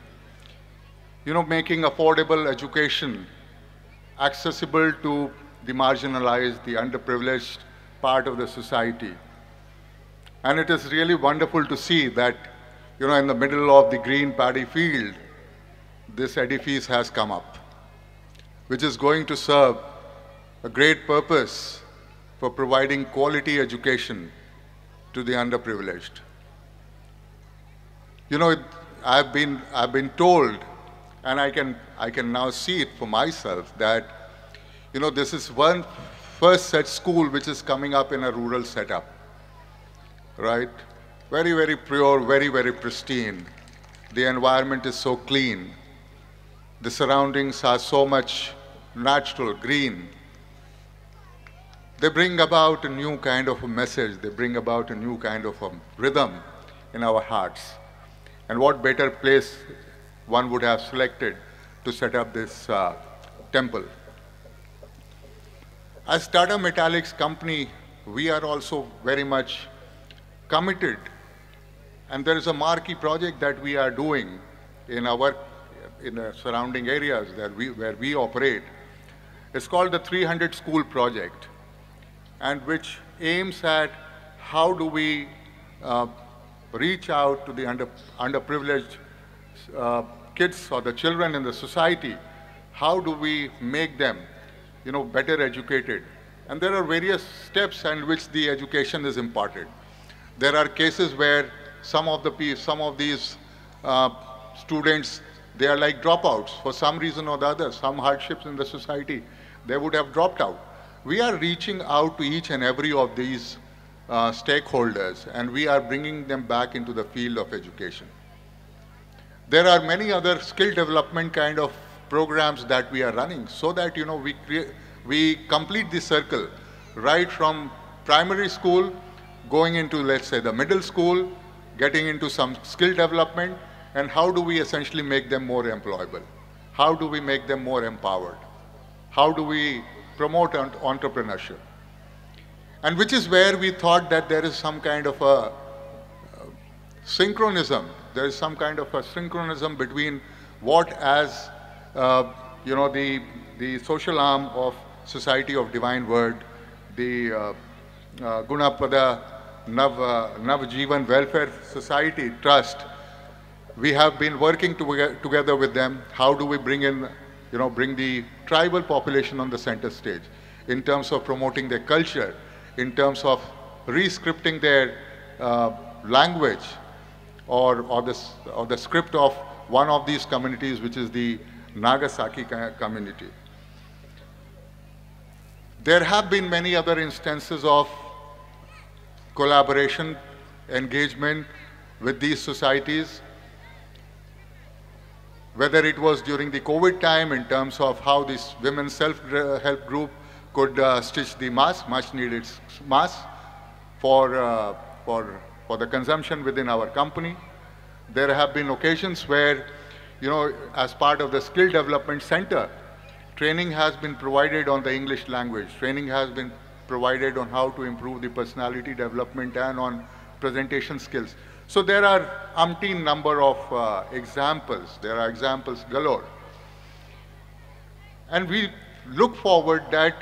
Making affordable education accessible to the marginalized, the underprivileged part of the society. And it is really wonderful to see that, in the middle of the green paddy field, this edifice has come up, which is going to serve a great purpose for providing quality education to the underprivileged. I've been told, and I can now see it for myself, that this is one first such school which is coming up in a rural setup, right? very, very pure, very, very pristine. The environment is so clean. The surroundings are so much natural, green. They bring about a new kind of a message. They bring about a new kind of a rhythm in our hearts. And what better place one would have selected to set up this temple. As Tata Metallics company, we are also very much committed, and there is a marquee project that we are doing in the surrounding areas where we operate. It's called the 300 School Project, and which aims at how do we reach out to the underprivileged kids or the children in the society. How do we make them, better educated? And there are various steps in which the education is imparted. There are cases where some of these students, they are like dropouts for some reason or the other, some hardships in the society, they would have dropped out. We are reaching out to each and every of these stakeholders, and we are bringing them back into the field of education. There are many other skill development kind of programs that we are running so that, we complete the circle right from primary school, going into, let's say, the middle school, getting into some skill development, and how do we essentially make them more employable? How do we make them more empowered? How do we promote entrepreneurship? And which is where we thought that there is some kind of a synchronism. There is some kind of a synchronism between what as, the social arm of Society of Divine Word, the 𝒬𝒑 𝗏𝒑 Welfare Society Trust, we have been working together with them. How do we bring the tribal population on the center stage in terms of promoting their culture, in terms of re-scripting their language or the script of one of these communities, which is the Naga-Saki community. There have been many other instances of collaboration, engagement with these societies, whether it was during the COVID time in terms of how this women's self-help group could stitch the mask, much needed mask for the consumption within our company. There have been occasions where, as part of the skill development center, training has been provided on the English language. Training has been provided on how to improve the personality development and on presentation skills. So there are umpteen number of examples. There are examples galore. And we look forward that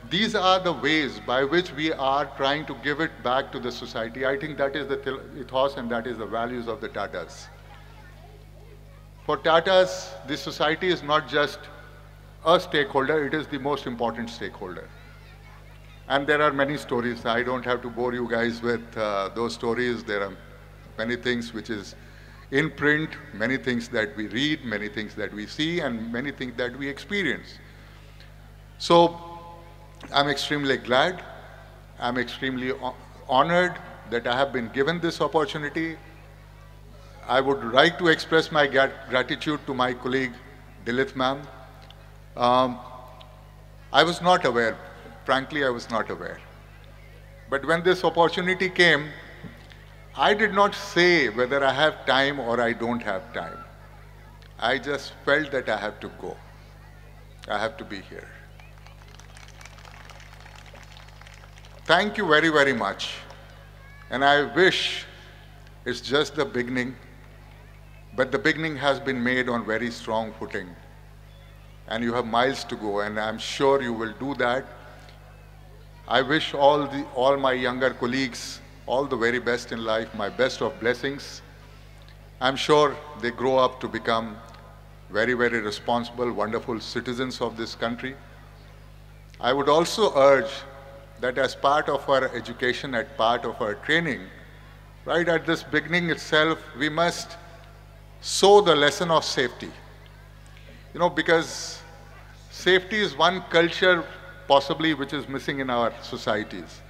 these are the ways by which we are trying to give it back to the society. I think that is the ethos and that is the values of the Tatas. For Tatas, the society is not just a stakeholder, it is the most important stakeholder. And there are many stories. I don't have to bore you guys with those stories. There are many things which is in print, many things that we read, many things that we see, and many things that we experience. So I'm extremely glad, I'm extremely honored that I have been given this opportunity. I would like to express my gratitude to my colleague, Dilith ma'am. I was not aware, frankly I was not aware. But when this opportunity came, I did not say whether I have time or I don't have time. I just felt that I have to go. I have to be here. Thank you very, very much. And I wish it's just the beginning, but the beginning has been made on very strong footing. And you have miles to go, and I'm sure you will do that. I wish all my younger colleagues all the very best in life, my best of blessings. I'm sure they grow up to become very, very responsible, wonderful citizens of this country. I would also urge that as part of our education, as part of our training, right at this beginning itself, we must sow the lesson of safety. Because safety is one culture possibly which is missing in our societies.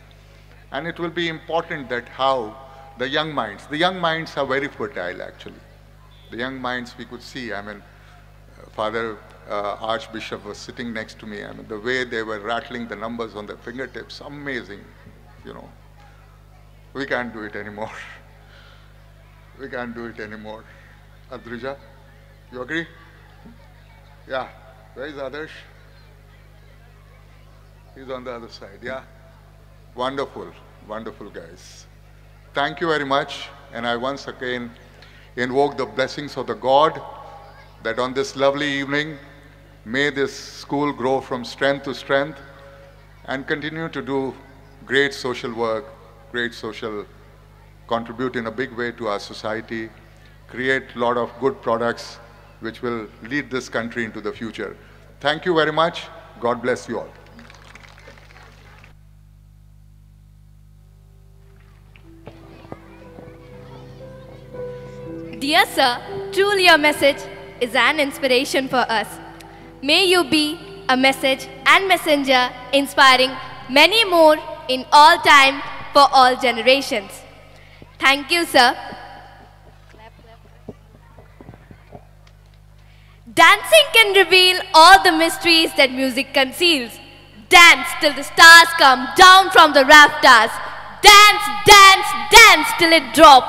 And it will be important that how The young minds are very fertile actually. The young minds we could see, I mean, Father Archbishop was sitting next to me. I mean, the way they were rattling the numbers on their fingertips, amazing, you know. We can't do it anymore. We can't do it anymore. Adrija, you agree? Yeah. Where is Adarsh? He's on the other side, yeah? Wonderful, wonderful guys. Thank you very much. And I once again invoke the blessings of the God that on this lovely evening, may this school grow from strength to strength and continue to do great social work, contribute in a big way to our society, create a lot of good products which will lead this country into the future. Thank you very much. God bless you all. Dear sir, truly your message is an inspiration for us. May you be a message and messenger inspiring many more in all time for all generations. Thank you, sir. Dancing can reveal all the mysteries that music conceals. Dance till the stars come down from the rafters. Dance, dance, dance till it drop.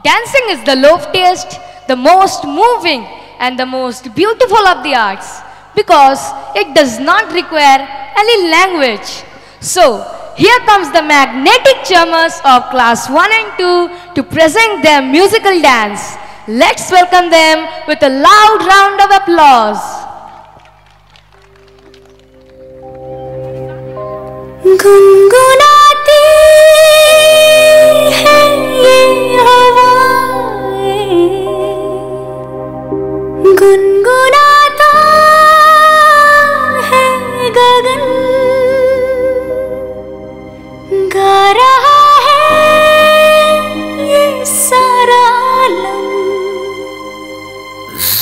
Dancing is the loftiest, the most moving and the most beautiful of the arts because it does not require any language. So, here comes the magnetic chummers of class 1 and 2 to present their musical dance. Let's welcome them with a loud round of applause. गुनगुनाती है ये हवाएं, गुनगुनाता है गगन, गा रहा है ये सारा आलम।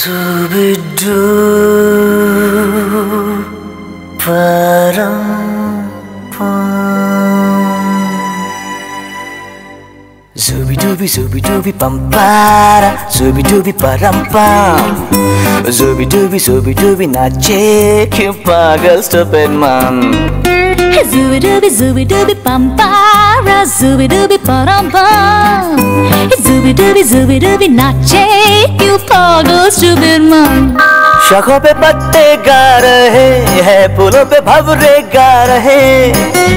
Zubidu Zubidubi pampara, zubidubi parampam, zubidubi nache क्यों पागल stupid man. Zubidubi pampara, zubidubi parampam, zubidubi nache क्यों पागल stupid man. शाखों पे पत्ते गा रहे हैं, फूलों पे भंवरे गा रहे,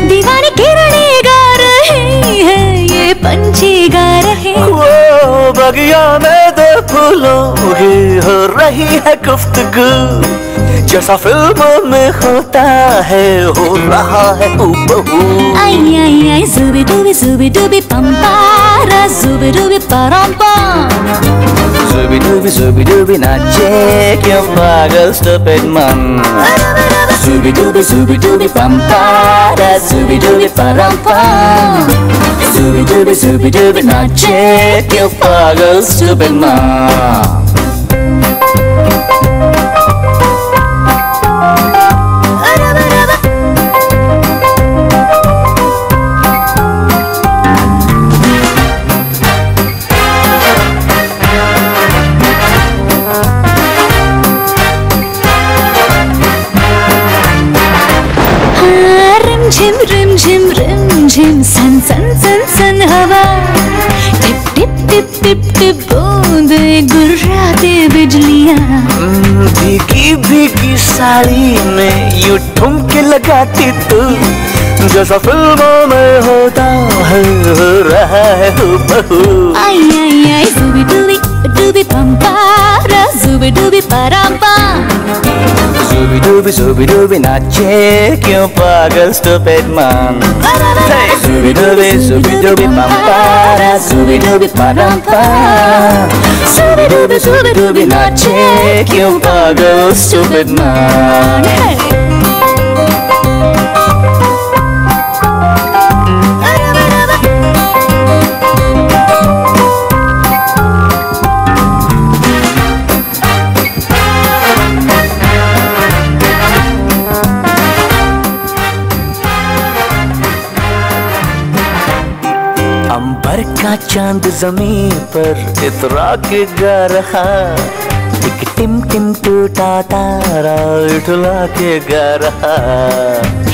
दीवानी किरणें गा रहे हैं, ये पंछी गा रहे। वो बगिया में दो फूलों की हो रही है गुफ्तगू, जैसा फिल्मों में होता है हो रहा है हूबहू। आई आई आई zubidubi pampara, zubidubi parampam, zubidubi nache क्यों पागल stupid man. Zubidubi pampara, zubidubi parampam, zubidubi nache क्यों पागल stupid man. रिम झिम सन सन सन सन हवा, tip tip tip tip tip बूंदे गुर्राते बिजलियाँ। भीगी भीगी साड़ी में यूं ठुमके लगाती तू, जैसा फिल्मों में होता है हो रहा है हूबहू। आई आई आई zubidubi pampara, zubidubi parampam, zubidubi nache क्यों पागल stupid man. Zubidubi pampara, zubidubi parampam, zubidubi nache क्यों पागल stupid man. अंबर का चांद जमीन पर इतरा के गा रहा, एक टिम टिम टूटा तारा उठला के गा रहा।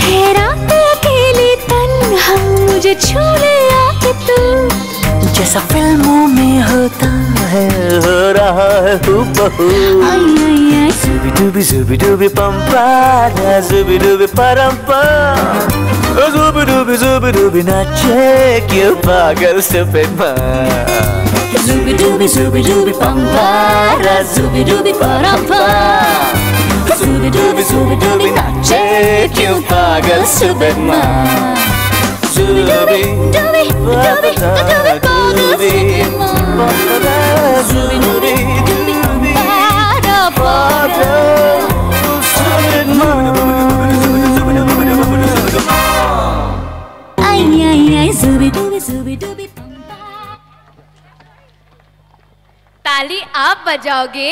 हैरान अकेले तन्हा मुझे छू ले आके तू, जैसा फिल्मों में होता है हो रहा है हूबहू। जुबी डूबी पंपा, जुबी डूबी परंपा, जुबी डूबी नाचे क्यों पागल सफेद माँ। जुबी डूबी पंपा, जुबी डूबी परंपा, जुबी डूबी नाचे क्यों पागल सफेद माँ। जुबी डूबी ताली आप बजाओगे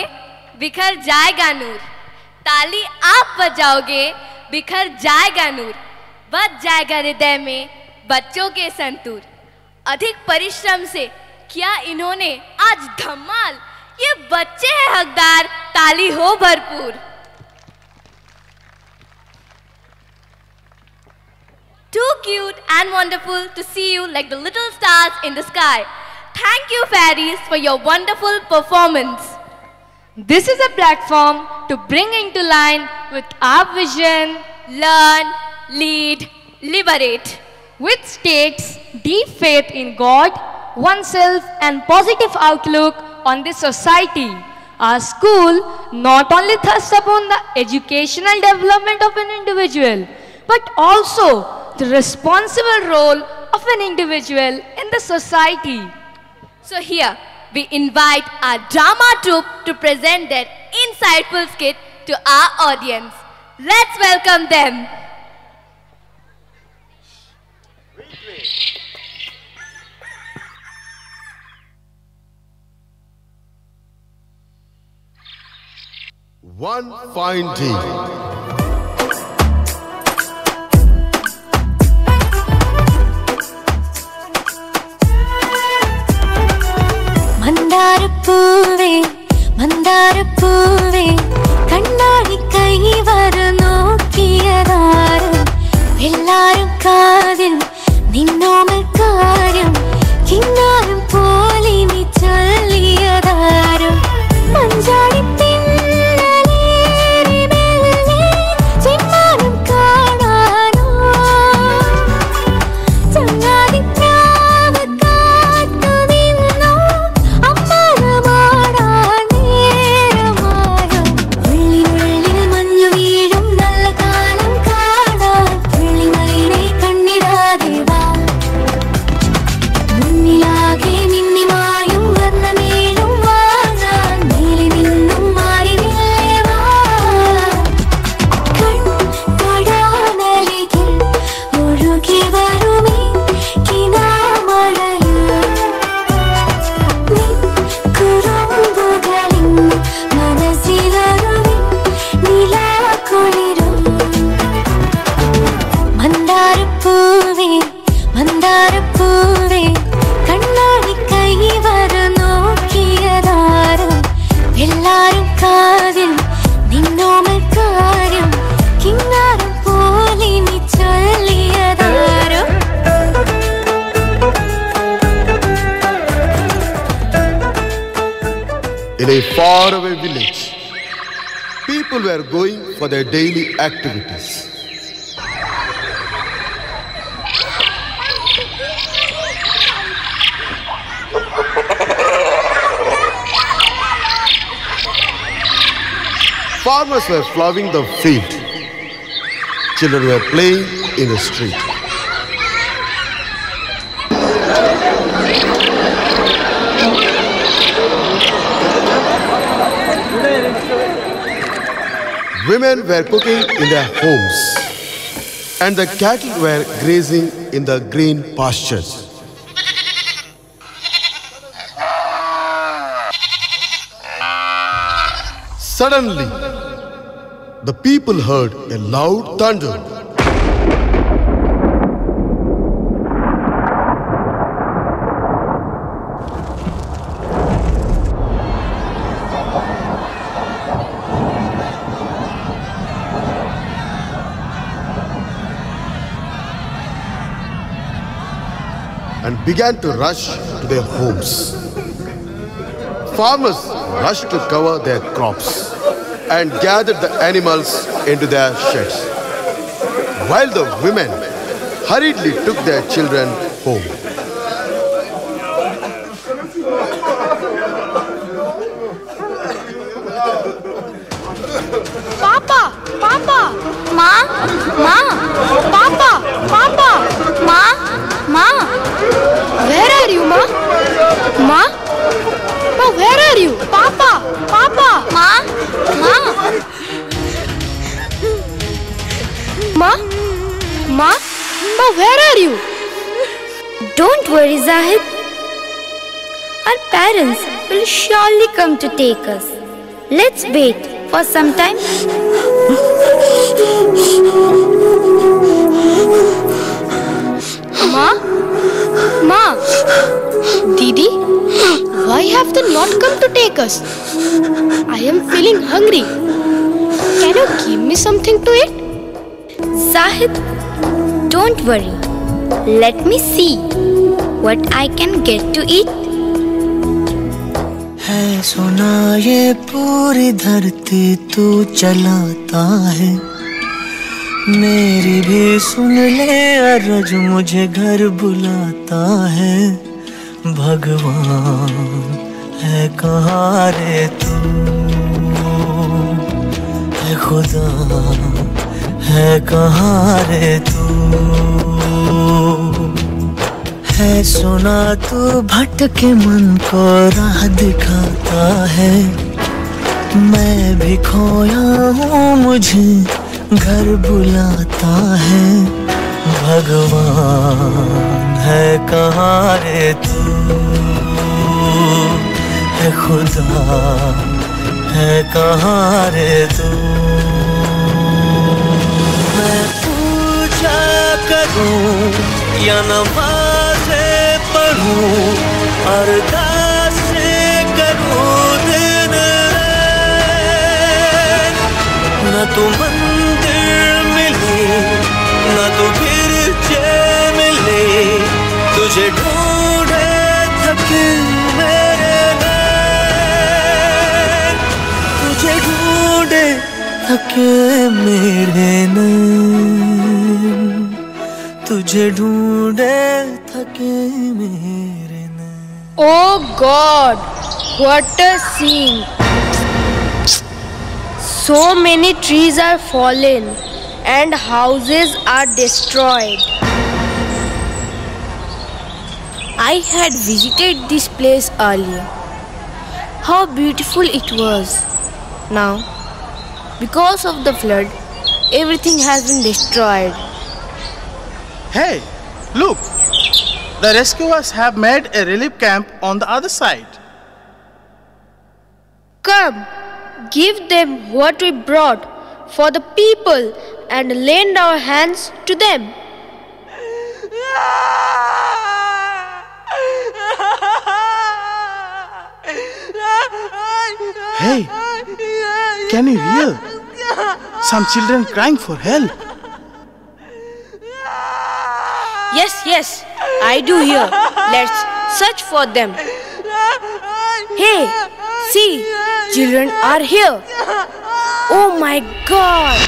बिखर जाएगा नूर, ताली आप बजाओगे बिखर जाएगा नूर, बच जाएगा हृदय में बच्चों के संतूर। अधिक परिश्रम से किया इन्होंने आज धमाल, ये बच्चे हैं हकदार ताली हो भरपूर। Too cute and wonderful to see you like the little stars in the sky. Thank you, fairies, for your wonderful performance. This is a platform to bring into line with our vision, learn, lead, liberate, which states deep faith in God, oneself, and positive outlook on this society. Our school not only thrusts upon the educational development of an individual, but also the responsible role of an individual in the society. So here, we invite our drama troupe to present their insightful skit to our audience. Let's welcome them. One fine day, Mandar पूवे कण्णाड़ी कई वर नोकियदारु एल्लारुम कादिल निन्नोमल कार्यम किन्नारुम पोली नी चल्लियदारु मंजाड़ी पिन्नलेरी मेल्ले चिन्नारुम काणानो चंगादी in a faraway village, people were going for their daily activities. Farmers were ploughing the field. Children were playing in the street. Women were cooking in their homes, and the cattle were grazing in the green pastures. Suddenly, the people heard a loud thunder. began to rush to their homes. Farmers rushed to cover their crops and gathered the animals into their sheds, while the women hurriedly took their children home. Papa! Papa! Ma! Ma! Papa! Papa! Ma! Ma! Where are you, Ma? Ma? Ma, where are you? Papa! Papa! Ma! Ma! Ma? Ma? Ma, where are you? Don't worry, Zahid. Our parents will surely come to take us. Let's wait for some time. Ma? Ma? Didi? Why have they not come to take us? I am feeling hungry. Can you give me something to eat? Zahid, don't worry. Let me see what I can get to eat. है सुना ये पूरी धरती तू चलाता है, मेरी भी सुन ले अर्ज मुझे घर बुलाता है। भगवान है कहाँ रे तू, है खुदा है कहाँ रे तू, है सुना तू भटके मन को राह दिखाता है। मैं भी खोया हूँ मुझे घर बुलाता है। भगवान है कहाँ रे तू, है खुदा है कहाँ रे तू। मैं पूजा करूँ या नमाज़े पढ़ूं, अरदास करूं दिन रात, न तो मंदिर मिले न तो गिरजे मिले, तुझे ढूंढे थके मेरे नैन, तुझे ढूंढे थके मेरे नैन, तुझे ढूंढे थके मेरे नैन। Oh God, what a scene! So many trees are fallen and houses are destroyed. I had visited this place earlier. How beautiful it was. Now, because of the flood, everything has been destroyed. Hey, look! The rescuers have made a relief camp on the other side. Come, give them what we brought for the people and lend our hands to them. Hey, can you hear? Some children crying for help. Yes, I do hear. Let's search for them. Hey, see, children are here. Oh my God!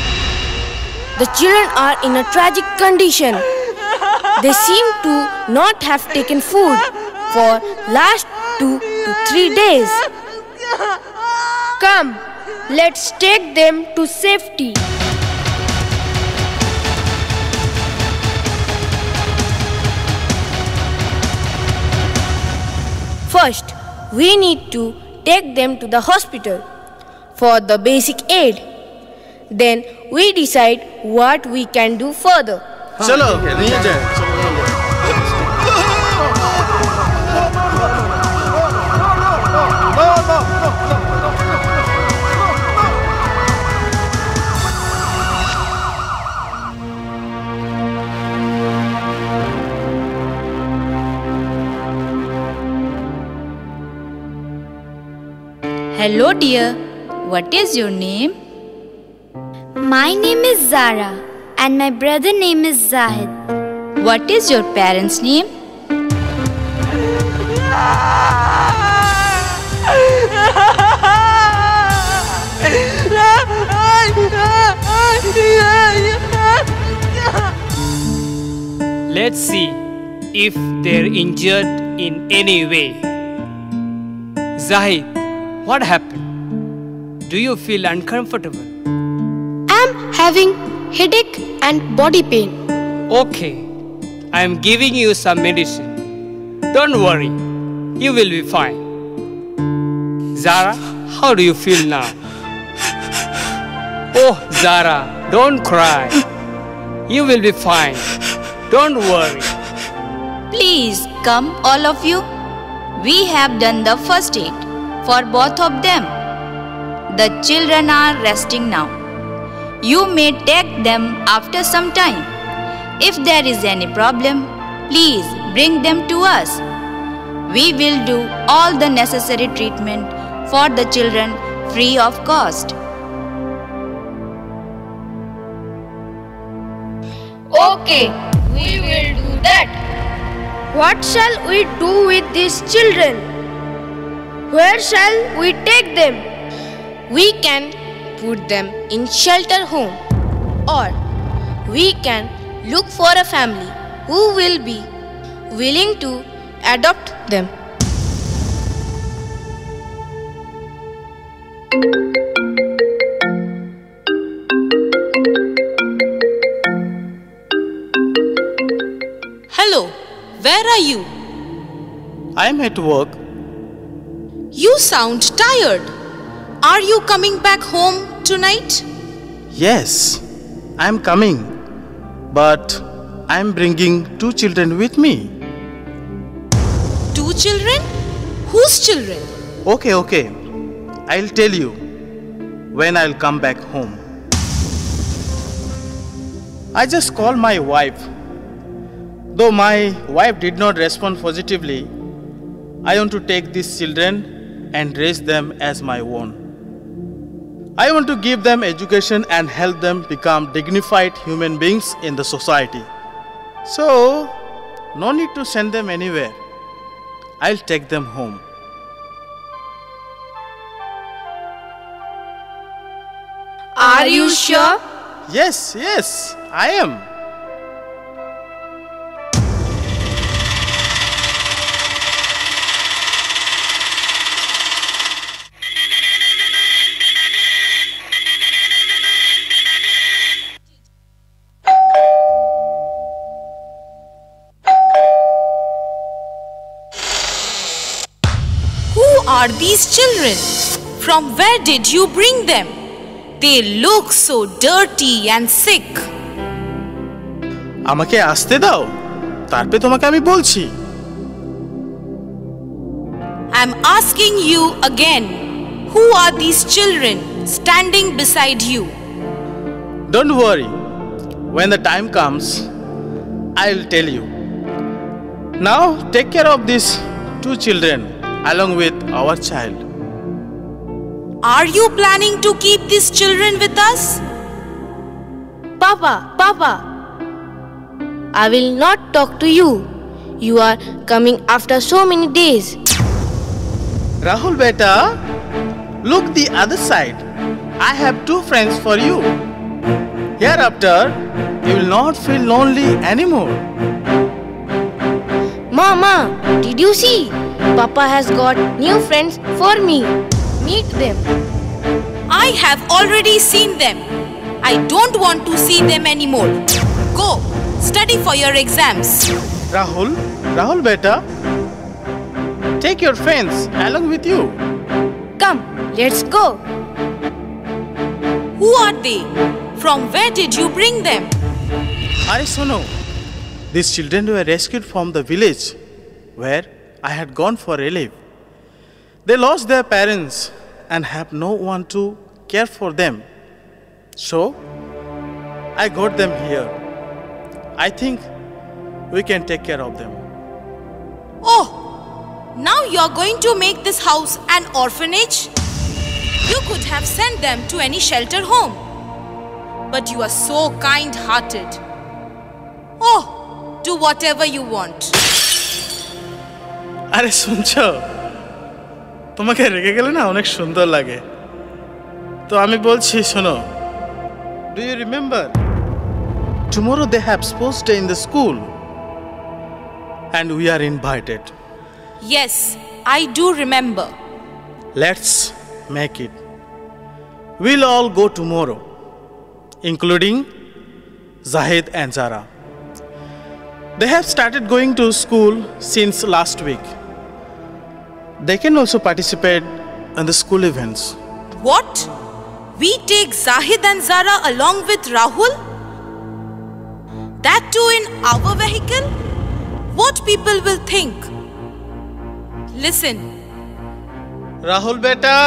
The children are in a tragic condition. They seem to not have taken food for last 2 to 3 days. Come, let's take them to safety. First, we need to take them to the hospital for the basic aid. Then we decide what we can do further. चलो, नीचे जाए. Hello dear, what is your name? My name is Zara and my brother name is Zahid. What is your parents' name? Let's see if they're injured in any way. Zahid, what happened? Do you feel uncomfortable? I'm having headache and body pain. Okay, I'm giving you some medicine. Don't worry, you will be fine. Zara, how do you feel now? Oh, Zara, don't cry. You will be fine. Don't worry. Please come, all of you. We have done the first aid for both of them. The children are resting now. You may take them after some time. If there is any problem, please bring them to us. We will do all the necessary treatment for the children free of cost. Okay, we will do that. What shall we do with these children? Where shall we take them? We can put them in shelter home, or we can look for a family who will be willing to adopt them. Hello, where are you? I am at work. You sound tired. Are you coming back home tonight? Yes, I am coming. But I am bringing 2 children with me. 2 children? Whose children? Okay. I'll tell you when I'll come back home. I just called my wife. Though my wife did not respond positively, I want to take these children and raise them as my own. I want to give them education and help them become dignified human beings in the society. So, no need to send them anywhere. I'll take them home. Are you sure? Yes, I am. Are these children? From where did you bring them? They look so dirty and sick. আমাকে আসতে দাও, তারপরে তোমাকে আমি বলছি। I'm asking you again. Who are these children standing beside you? Don't worry. When the time comes, I'll tell you. Now take care of these 2 children along with our child. Are you planning to keep these children with us? Papa, I will not talk to you. You are coming after so many days. Rahul beta, look the other side. I have 2 friends for you. Hereafter, you will not feel lonely anymore. Mama, did you see? Papa has got new friends for me. Meet them. I have already seen them. I don't want to see them anymore. Go, study for your exams. Rahul beta, take your friends along with you. Come, let's go. Who are they? From where did you bring them? Are Sono, these children were rescued from the village where I had gone for relief. They lost their parents and have no one to care for them. So, I got them here. I think we can take care of them. Oh, now you're going to make this house an orphanage? You could have sent them to any shelter home. But you are so kind-hearted. Oh, do whatever you want. আরে শুনছো, তোমাকে রেগে গেলে না অনেক সুন্দর লাগে। তো আমি বলছি শোনো, do you remember tomorrow they have sports day in the school? and we are invited. Yes, I do remember. Let's make it. We'll all go tomorrow, including Zahid and Zara. They have started going to school since last week. They can also participate in the school events. What? We take Zahid and Zara along with Rahul? That too in our vehicle? What people will think? Listen. Rahul beta.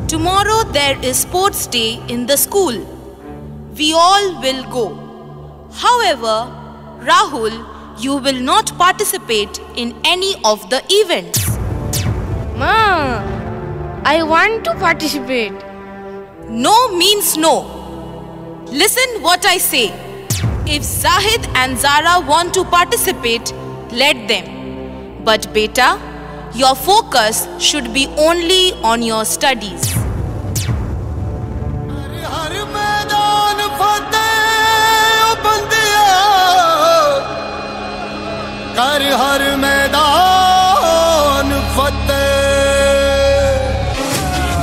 Tomorrow there is sports day in the school. We all will go. However, Rahul, you will not participate in any of the events. Ma, I want to participate. No means no. Listen what I say. If Zahid and Zara want to participate, let them. But beta, your focus should be only on your studies. कर हर मैदान फतेह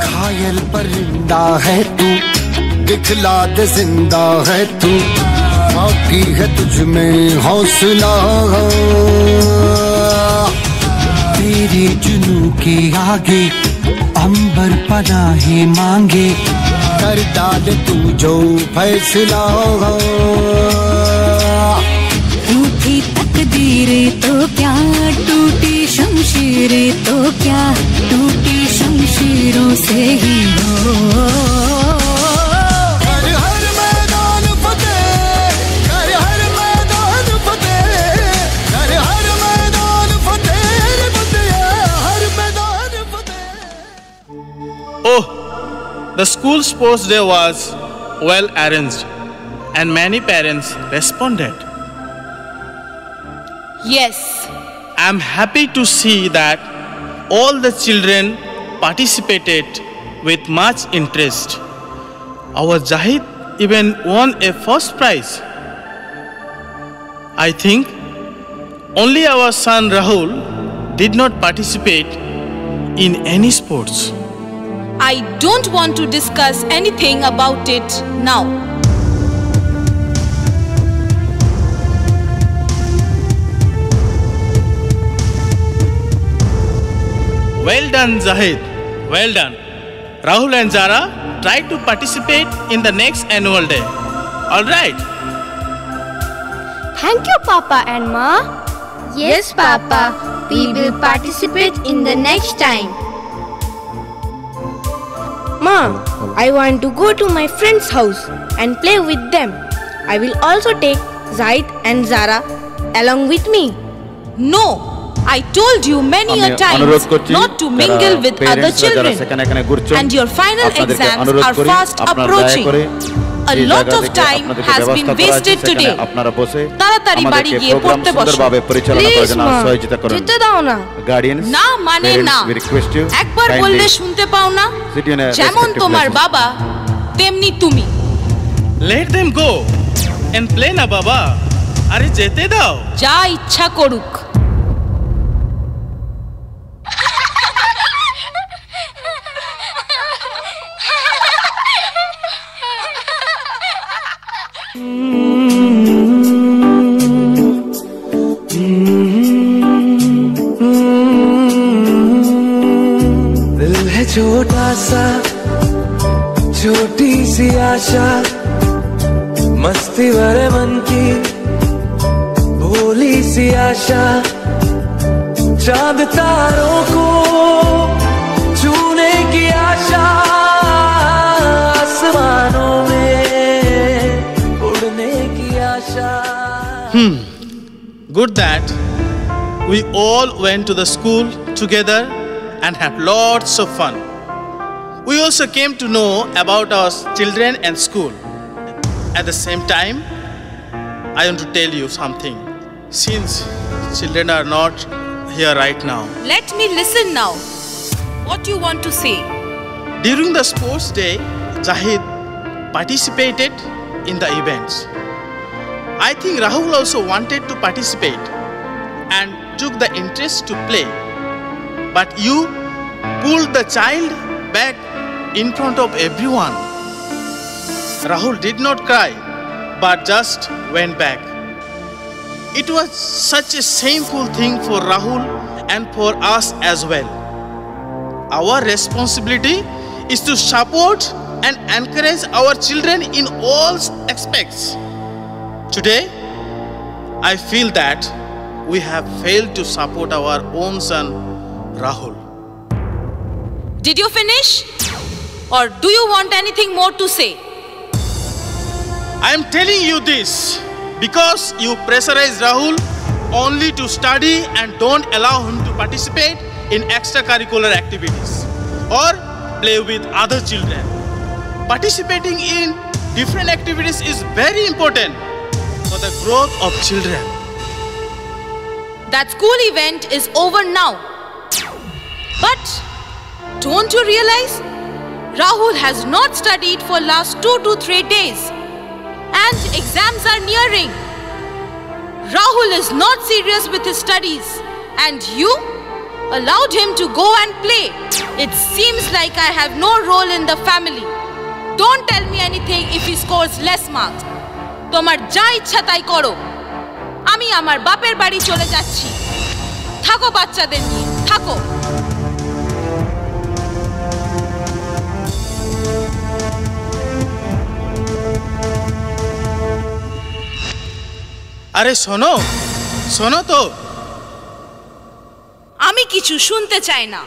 घायल परिंदा है तू दिखला दे जिंदा है तू बाकी है तुझ में हौसला तेरे जुनू के आगे अंबर पनाहे मांगे कर डाल तू जो फैसला टूटी तकदीरें तो क्या टूटी शमशीरें तो क्या टूटी शमशीरों से ही हो कर हर मैदान फतेह कर हर मैदान फतेह कर हर मैदान फतेह हर मैदान फतेह Oh, the school sports day was well arranged and many parents responded. Yes. I'm happy to see that all the children participated with much interest. Our Zahid even won a first prize. I think only our son Rahul did not participate in any sports. I don't want to discuss anything about it now. Well done, Zahid. Well done. Rahul and Zara try to participate in the next annual day. All right. Thank you, Papa and Ma. Yes, Papa. We will participate in the next time. Ma, I want to go to my friend's house and play with them. I will also take Zahid and Zara along with me. No. I told you many a times not to mingle with other children. And your final exams are fast approaching. A lot of time has been wasted today. তাড়াতাড়ি বাড়ি গিয়ে পড়তে বসো। Please, Ma. যেতে দাও না। না মানে না। একবার বললে শুনতে পাও না? যেমন তোমার বাবা, তেমনি তুমি। Let them go and play না বাবা। আরে যেতে দাও। যা ইচ্ছা করুক। दिल है छोटा सा छोटी सी आशा मस्ती भरे मन की भोली सी आशा चांद तारों को छूने की आशा आसमानों में उड़ने की आशा Good that we all went to the school together and had lots of fun. We also came to know about our children and school. At the same time, I want to tell you something. Since children are not here right now. Let me listen now. What you want to say? During the sports day, Zahid participated in the events. I think Rahul also wanted to participate and took the interest to play. But you pulled the child back in front of everyone. Rahul did not cry, but just went back. It was such a shameful thing for Rahul and for us as well. Our responsibility is to support and encourage our children in all aspects. Today, I feel that we have failed to support our own son, Rahul. Did you finish? Or do you want anything more to say? I am telling you this because you pressurize Rahul only to study and don't allow him to participate in extracurricular activities or play with other children. Participating in different activities is very important for the growth of children. That school event is over now. But don't you realize Rahul has not studied for last 2 to 3 days and exams are nearing. Rahul is not serious with his studies and you allowed him to go and play. It seems like I have no role in the family. Don't tell me anything if he scores less marks. তোমার যা ইচ্ছা তাই করো। আমি আমার বাপের বাড়ি চলে যাচ্ছি। থাকো বাচ্চাদের নিয়ে, থাকো। আরে শোনো, শোনো তো। আমি কিছু শুনতে চাই না।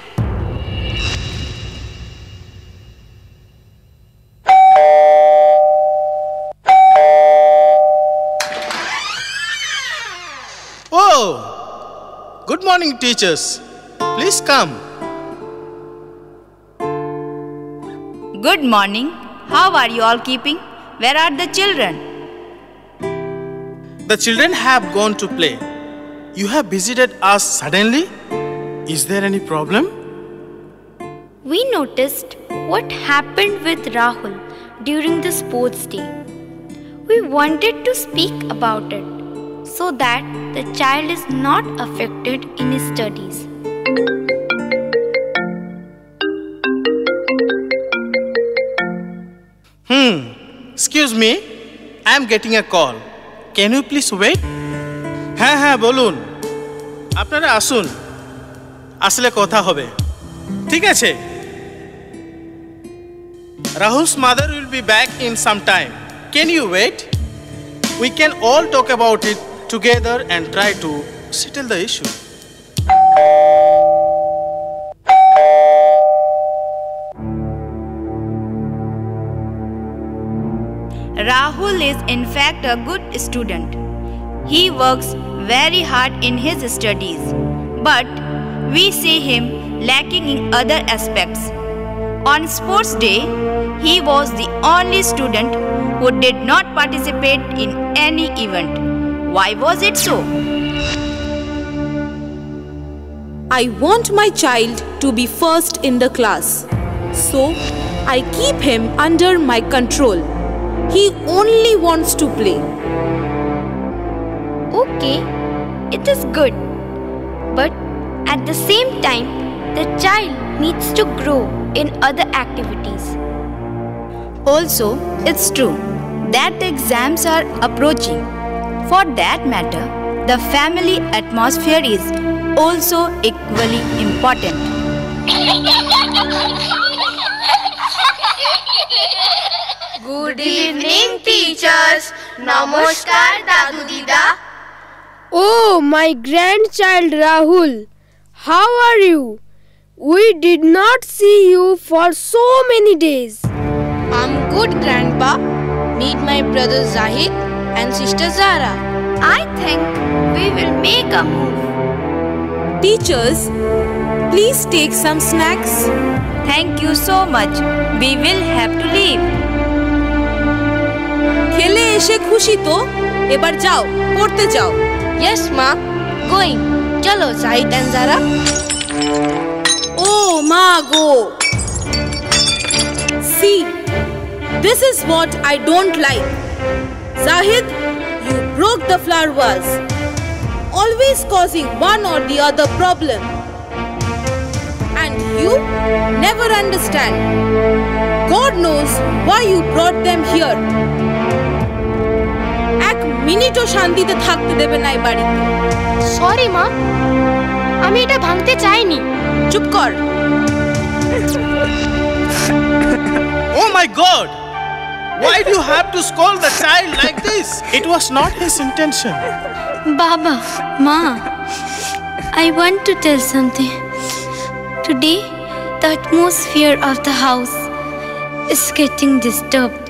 Oh, good morning, teachers. Please come. Good morning. How are you all keeping? Where are the children? The children have gone to play. You have visited us suddenly? Is there any problem? We noticed what happened with Rahul during the sports day. We wanted to speak about it so that the child is not affected in his studies. Excuse me, I am getting a call. Can you please wait? হ্যাঁ বলুন, আপনারা আসুন, আসলে কথা হবে। ঠিক আছে? Rahul's mother will be back in some time. Can you wait? We can all talk about it together and try to settle the issue. Rahul is in fact a good student. He works very hard in his studies, but we see him lacking in other aspects. On sports day, he was the only student who did not participate in any event. Why was it so? I want my child to be first in the class, so I keep him under my control. He only wants to play. Okay, it is good. But at the same time, the child needs to grow in other activities. Also, it's true that the exams are approaching. For that matter, the family atmosphere is also equally important. Good evening, teachers. Namaskar, Dadu Dida. Oh, my grandchild Rahul. How are you? We did not see you for so many days. I'm good, Grandpa. Meet my brother Zahid and sister Zara. I think we will make a move. Teachers, please take some snacks. Thank you so much. We will have to leave. খেলে এসে খুশি তো? এবার যাও, পড়তে যাও। Yes, Ma. Going. Chalo, Zahid and Zara. Oh, Ma, go. See, this is what I don't like. Zahid, you broke the flower vase, always causing one or the other problem. And you never understand. God knows why you brought them here. এক মিনিটও শান্তিতে থাকতে দেবে না এই বাড়িতে। Sorry মা, আমি এটা ভাঙতে চাইনি। চুপ কর। Oh my God! Why do you have to scold the child like this? It was not his intention. Baba, Ma, I want to tell something. Today, the atmosphere of the house is getting disturbed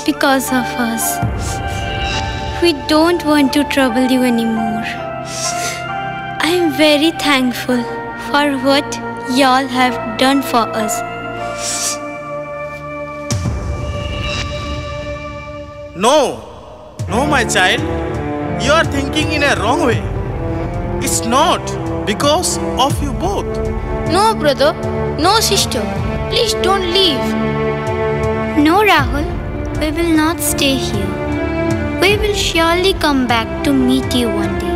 because of us. We don't want to trouble you anymore. I am very thankful for what y'all have done for us. No, my child. You are thinking in a wrong way. It's not because of you both. No, brother. No, sister. Please don't leave. No, Rahul. We will not stay here. We will surely come back to meet you one day.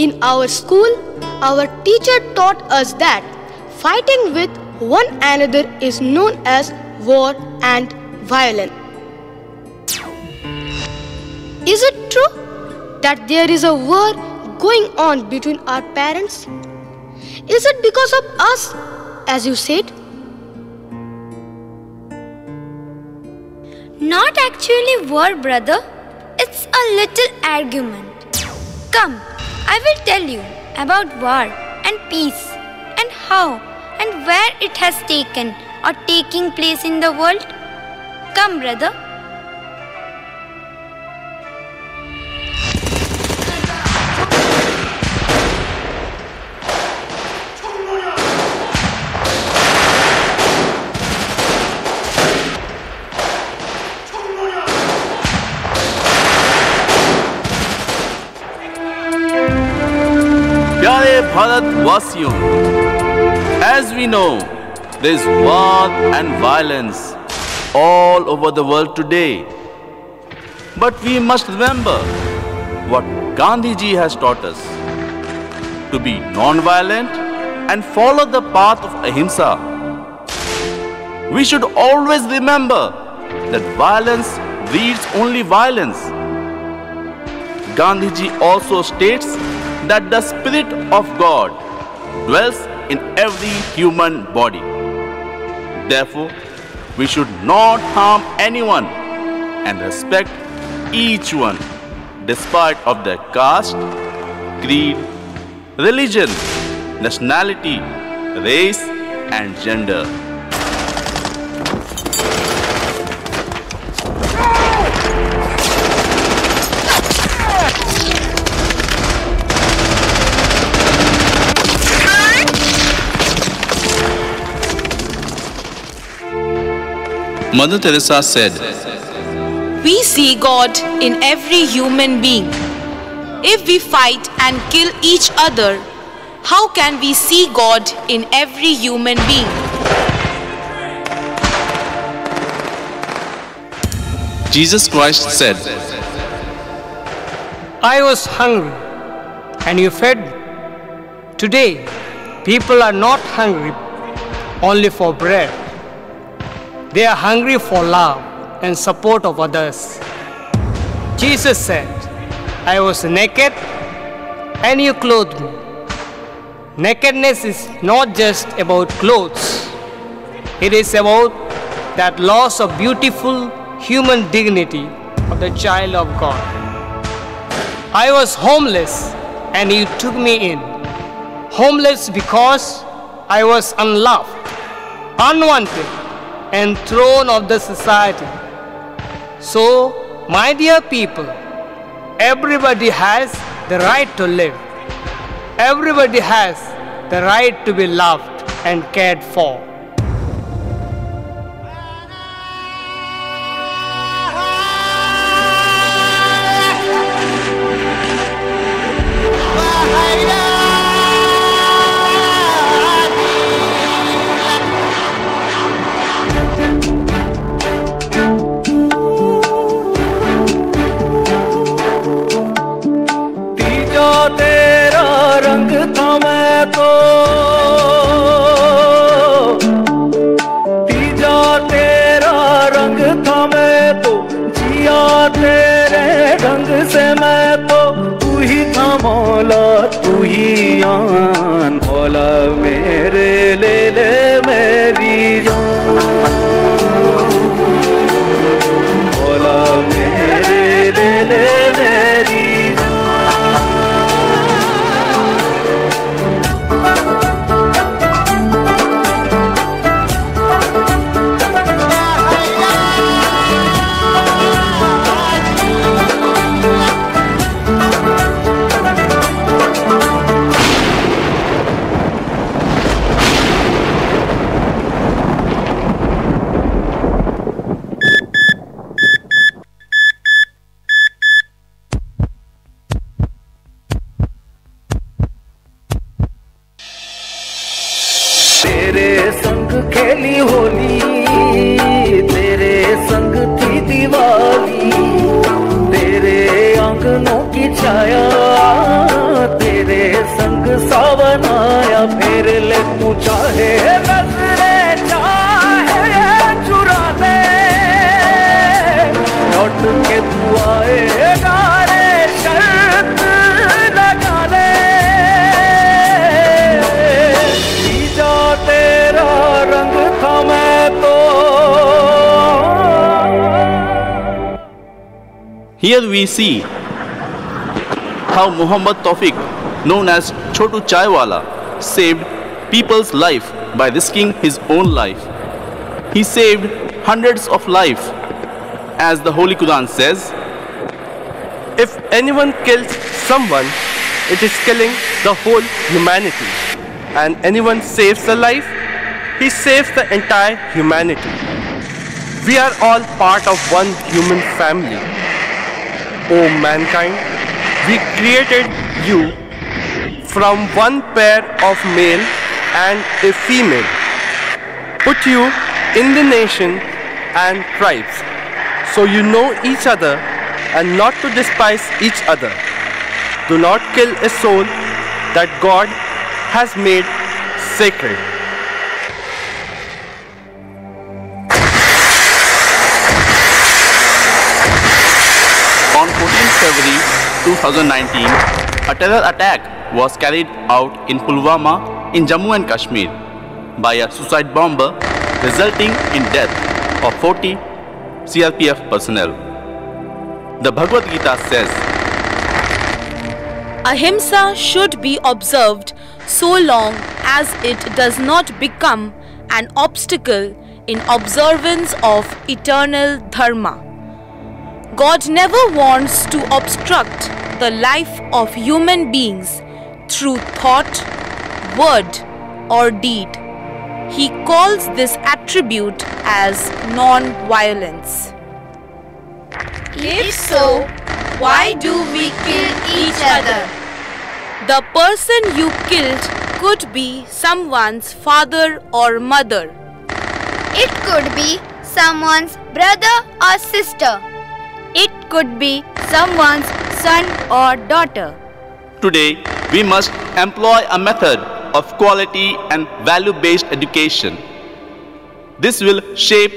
In our school, our teacher taught us that fighting with one another is known as war and violence. Is it true that there is a war going on between our parents? Is it because of us, as you said? Not actually war, brother. It's a little argument. Come, I will tell you about war and peace and how and where it has taken or taking place in the world. Come, brother. प्यारे भारतवासियों, as we know, there is war and violence all over the world today. But we must remember what Gandhiji has taught us: to be non-violent and follow the path of ahimsa. We should always remember that violence breeds only violence. Gandhiji also states that the Spirit of God dwells in every human body. Therefore, we should not harm anyone and respect each one, despite of their caste, creed, religion, nationality, race, and gender. Mother Teresa said, We see God in every human being. If we fight and kill each other, how can we see God in every human being? Jesus Christ said, I was hungry and you fed me. Today, people are not hungry only for bread. They are hungry for love and support of others. Jesus said, I was naked and you clothed me. Nakedness is not just about clothes. It is about that loss of beautiful human dignity of the child of God. I was homeless and you took me in. Homeless because I was unloved, unwanted, and throne of the society. So, my dear people, everybody has the right to live. Everybody has the right to be loved and cared for. मौला तू ही आन, मौला मेरे ले ले मेरी जान, मौला मेरे ले ले मेरी खेली होली, तेरे संग थी दिवाली, तेरे आंगनों की छाया, तेरे संग सावन आया, फिर ले तू चाहे नजरें चाहे चुरा दे, लौट के तू आएगा रे शर्त लगा ले, जा तेरा रंग था मैं तो। Here we see how Muhammad Tawfiq, known as Chotu Chaiwala, saved people's life by risking his own life. He saved hundreds of lives, as the Holy Quran says, if anyone kills someone, it is killing the whole humanity. And anyone saves a life, he saves the entire humanity. We are all part of one human family. O mankind, we created you from one pair of male and a female, put you in the nation and tribes, so you know each other and not to despise each other. Do not kill a soul that God has made sacred. On 14th February 2019, a terror attack was carried out in Pulwama in Jammu and Kashmir by a suicide bomber, resulting in death of 40 CRPF personnel. The Bhagavad Gita says, Ahimsa should be observed so long as it does not become an obstacle in observance of eternal dharma. God never wants to obstruct the life of human beings through thought, word, or deed. He calls this attribute as non-violence. If so, why do we kill each other? The person you killed could be someone's father or mother. It could be someone's brother or sister. It could be someone's son or daughter. today we must employ a method of quality and value-based education. This will shape,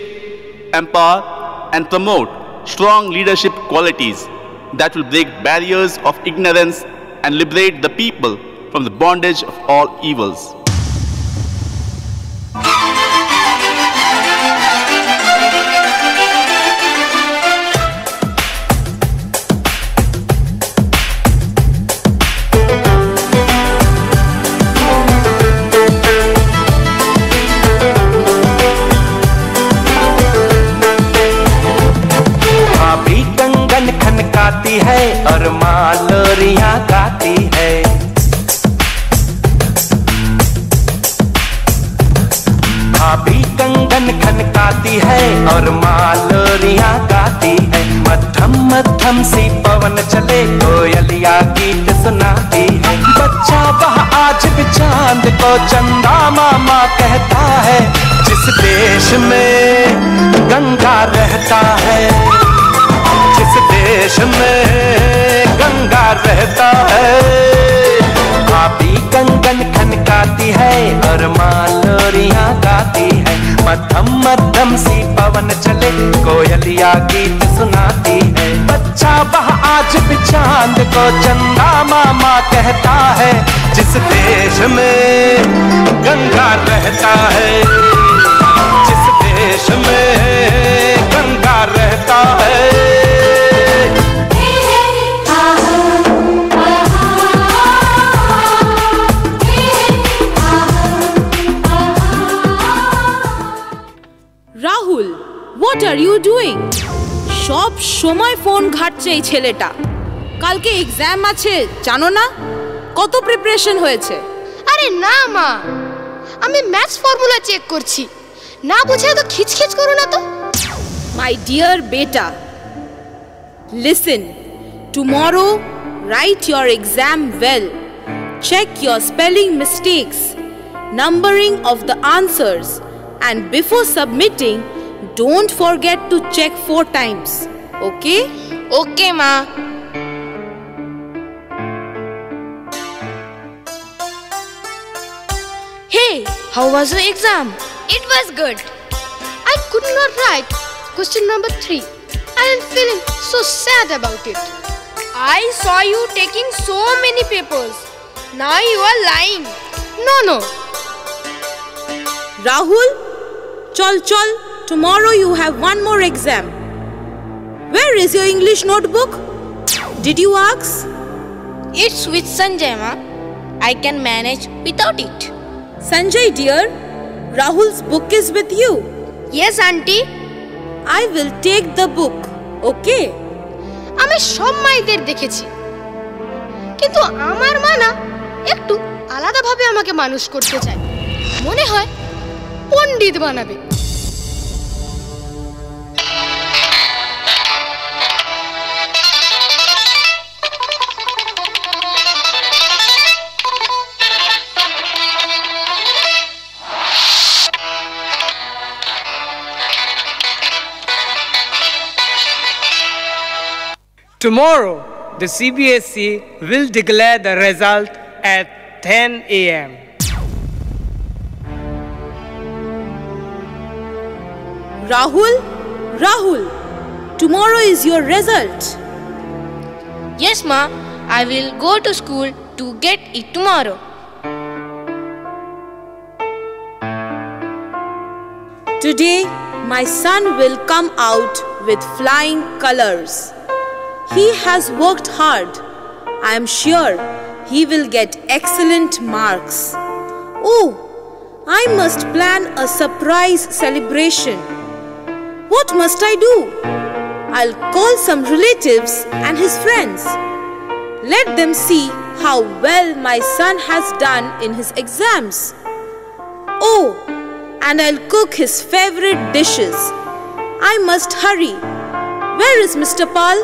empower, and promote strong leadership qualities that will break barriers of ignorance and liberate the people from the bondage of all evils. माँ लोरियां गाती है। भाभी कंगन खनकाती है और माँ लोरियां गाती है। मध्यम मध्यम सी पवन चले कोयलिया गीत सुनाती है। बच्चा वह आज भी चांद को चंदा मामा कहता है। जिस देश में गंगा रहता है, जिस देश में गंगा रहता है। भाभी कंगन खनकाती है और माँ लोरियां गाती है। मध्यम मध्यम सी पवन चले कोयलिया गीत सुनाती है। बच्चा वह आज भी चांद को चंदा मामा कहता है। जिस देश में गंगा रहता है, जिस देश में गंगा रहता है। Rahul, what are you doing? সব সময় ফোন ঘাটছে এই ছেলেটা। কালকে এক্সাম আছে জানো না? কত প্রিপারেশন হয়েছে? আরে না মা, আমি ম্যাথস ফর্মুলা চেক করছি। না বুঝে তো খিচখিচ করো না তো। My dear beta, listen. Tomorrow, write your exam well. Check your spelling mistakes, numbering of the answers, and before submitting, don't forget to check 4 times. Okay? Okay, ma. Hey, how was your exam? It was good. I could not write question number 3. I am feeling so sad about it. I saw you taking so many papers. Now you are lying. No. Rahul, chal. Tomorrow you have one more exam. Where is your English notebook? Did you ask? It's with Sanjay, ma. I can manage without it. Sanjay dear, Rahul's book is with you. Yes, auntie. I will take the book. Okay? আমি সব মাইদের দেখেছি, কিন্তু আমার মা না একটু আলাদাভাবে আমাকে মানুষ করতে চায়। মনে হয় পণ্ডিত বানাবে। Tomorrow, the CBSE will declare the result at 10 a.m. Rahul, tomorrow is your result. Yes, ma. I will go to school to get it tomorrow. Today, my son will come out with flying colors. He has worked hard. I am sure he will get excellent marks. Oh, I must plan a surprise celebration. What must I do? I'll call some relatives and his friends. Let them see how well my son has done in his exams. Oh, and I'll cook his favorite dishes. I must hurry. Where is Mr. Pal?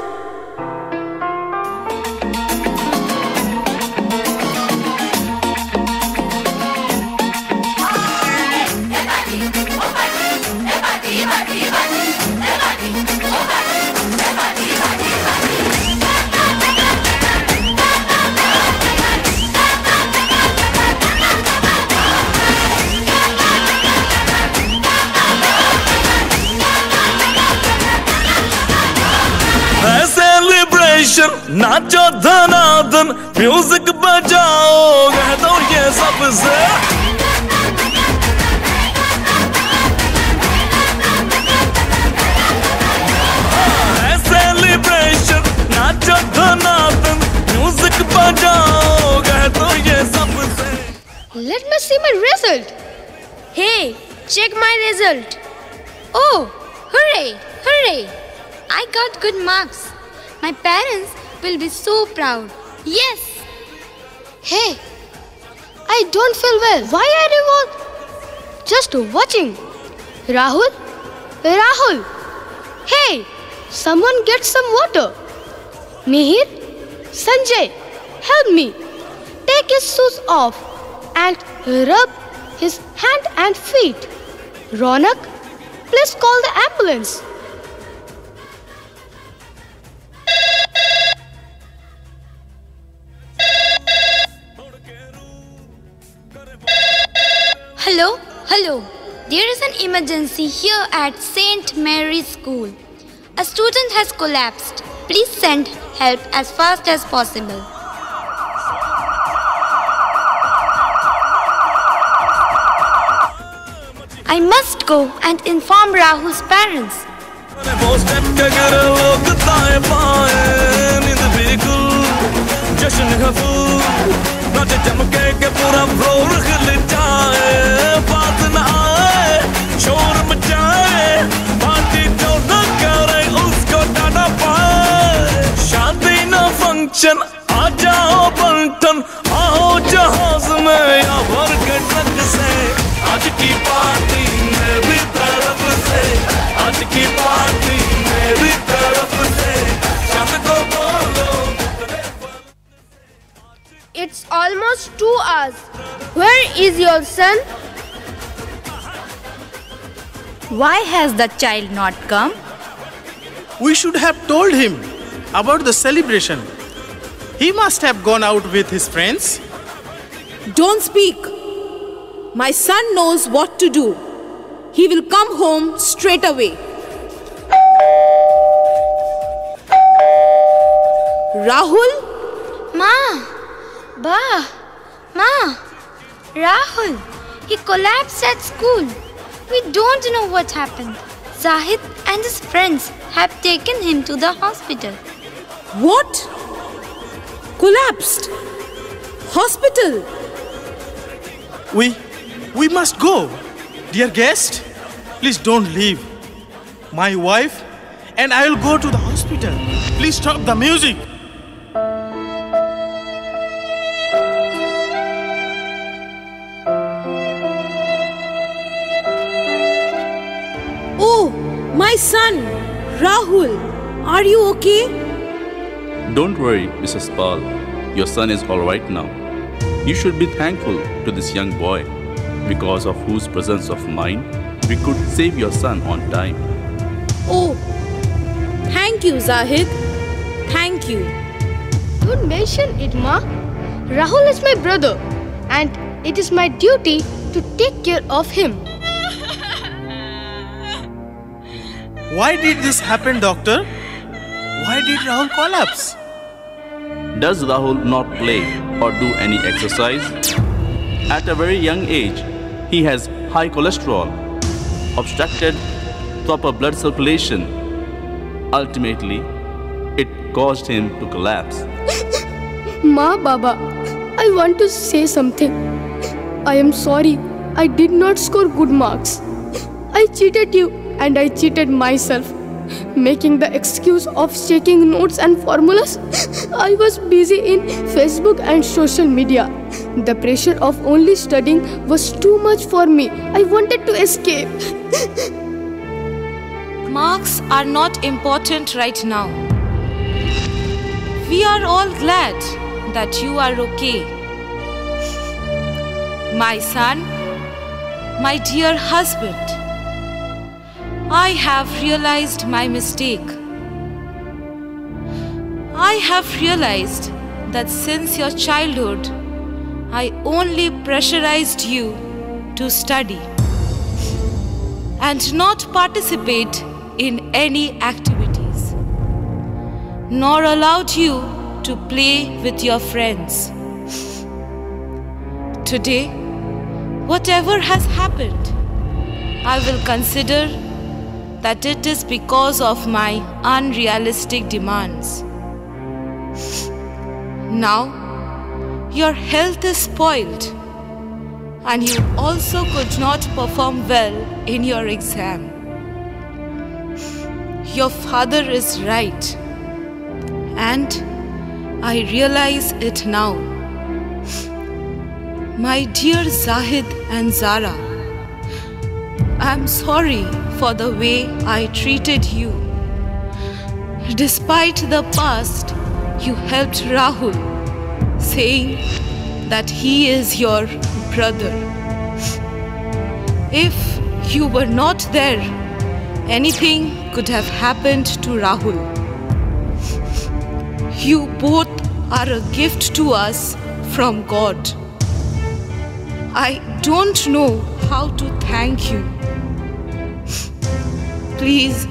Celebration नाचो धनाधन music बजाओ कह दो ये सबसे celebration नाचो धनाधन music बजाओ कह दो ये सबसे। Let me see my result. Hey, check my result. Oh, hooray! I got good marks. My parents will be so proud. Yes! Hey, I don't feel well. Why are you all just watching? Rahul? Rahul! Hey, someone get some water. Mihir? Sanjay, help me. Take his shoes off and rub his hand and feet. Ronak, please call the ambulance. Hello, hello. There is an emergency here at St. Mary's School. A student has collapsed. Please send help as fast as possible. I must go and inform Rahul's parents. Function आ जाओ बंटन आओ जहाज में या भर के truck से आज की पार्टी मेरी तरफ से आज की पार्टी मेरी तरफ से शाम को बोलो It's almost 2 hours. Where is your son? Why has the child not come? We should have told him about the celebration. He must have gone out with his friends. Don't speak. My son knows what to do. He will come home straight away. Rahul? Ma, Ba, Ma, Rahul, he collapsed at school. We don't know what happened. Zahid and his friends have taken him to the hospital. What? Collapsed? Hospital? We must go. Dear guest, please don't leave. My wife and I will go to the hospital. Please stop the music. Oh, my son, Rahul, are you okay? Don't worry, Mrs. Paul. Your son is all right now. You should be thankful to this young boy, because of whose presence of mind we could save your son on time. Oh, thank you, Zahid. Thank you. Don't mention it, Ma. Rahul is my brother, and it is my duty to take care of him. Why did this happen, doctor? Why did Rahul collapse? Does Rahul not play or do any exercise? At a very young age, he has high cholesterol, obstructed proper blood circulation. Ultimately, it caused him to collapse. Ma, Baba, I want to say something. I am sorry. I did not score good marks. I cheated you and I cheated myself. Making the excuse of checking notes and formulas, I was busy in Facebook and social media. The pressure of only studying was too much for me. I wanted to escape. Marks are not important right now. We are all glad that you are okay. My son, my dear husband, I have realized my mistake. I have realized that since your childhood, I only pressurized you to study and not participate in any activities, nor allowed you to play with your friends. Today, whatever has happened, I will consider that it is because of my unrealistic demands. Now, your health is spoiled and you also could not perform well in your exam. Your father is right, and I realize it now. My dear Zahid and Zara, I'm sorry for the way I treated you. Despite the past, you helped Rahul, saying that he is your brother. If you were not there, anything could have happened to Rahul. You both are a gift to us from God. I don't know how to thank you. Please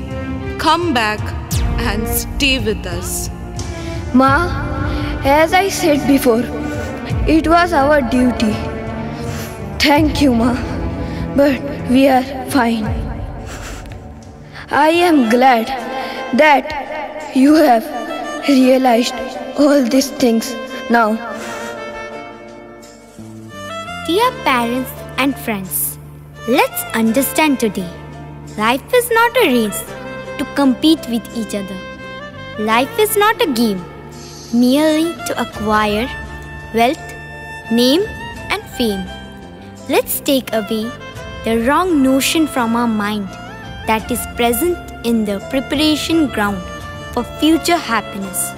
come back and stay with us. Ma, as I said before, it was our duty. Thank you, Ma, but we are fine. I am glad that you have realized all these things now. Dear parents and friends, let's understand today. Life is not a race to compete with each other. Life is not a game merely to acquire wealth, name and fame. Let's take away the wrong notion from our mind that is present in the preparation ground for future happiness.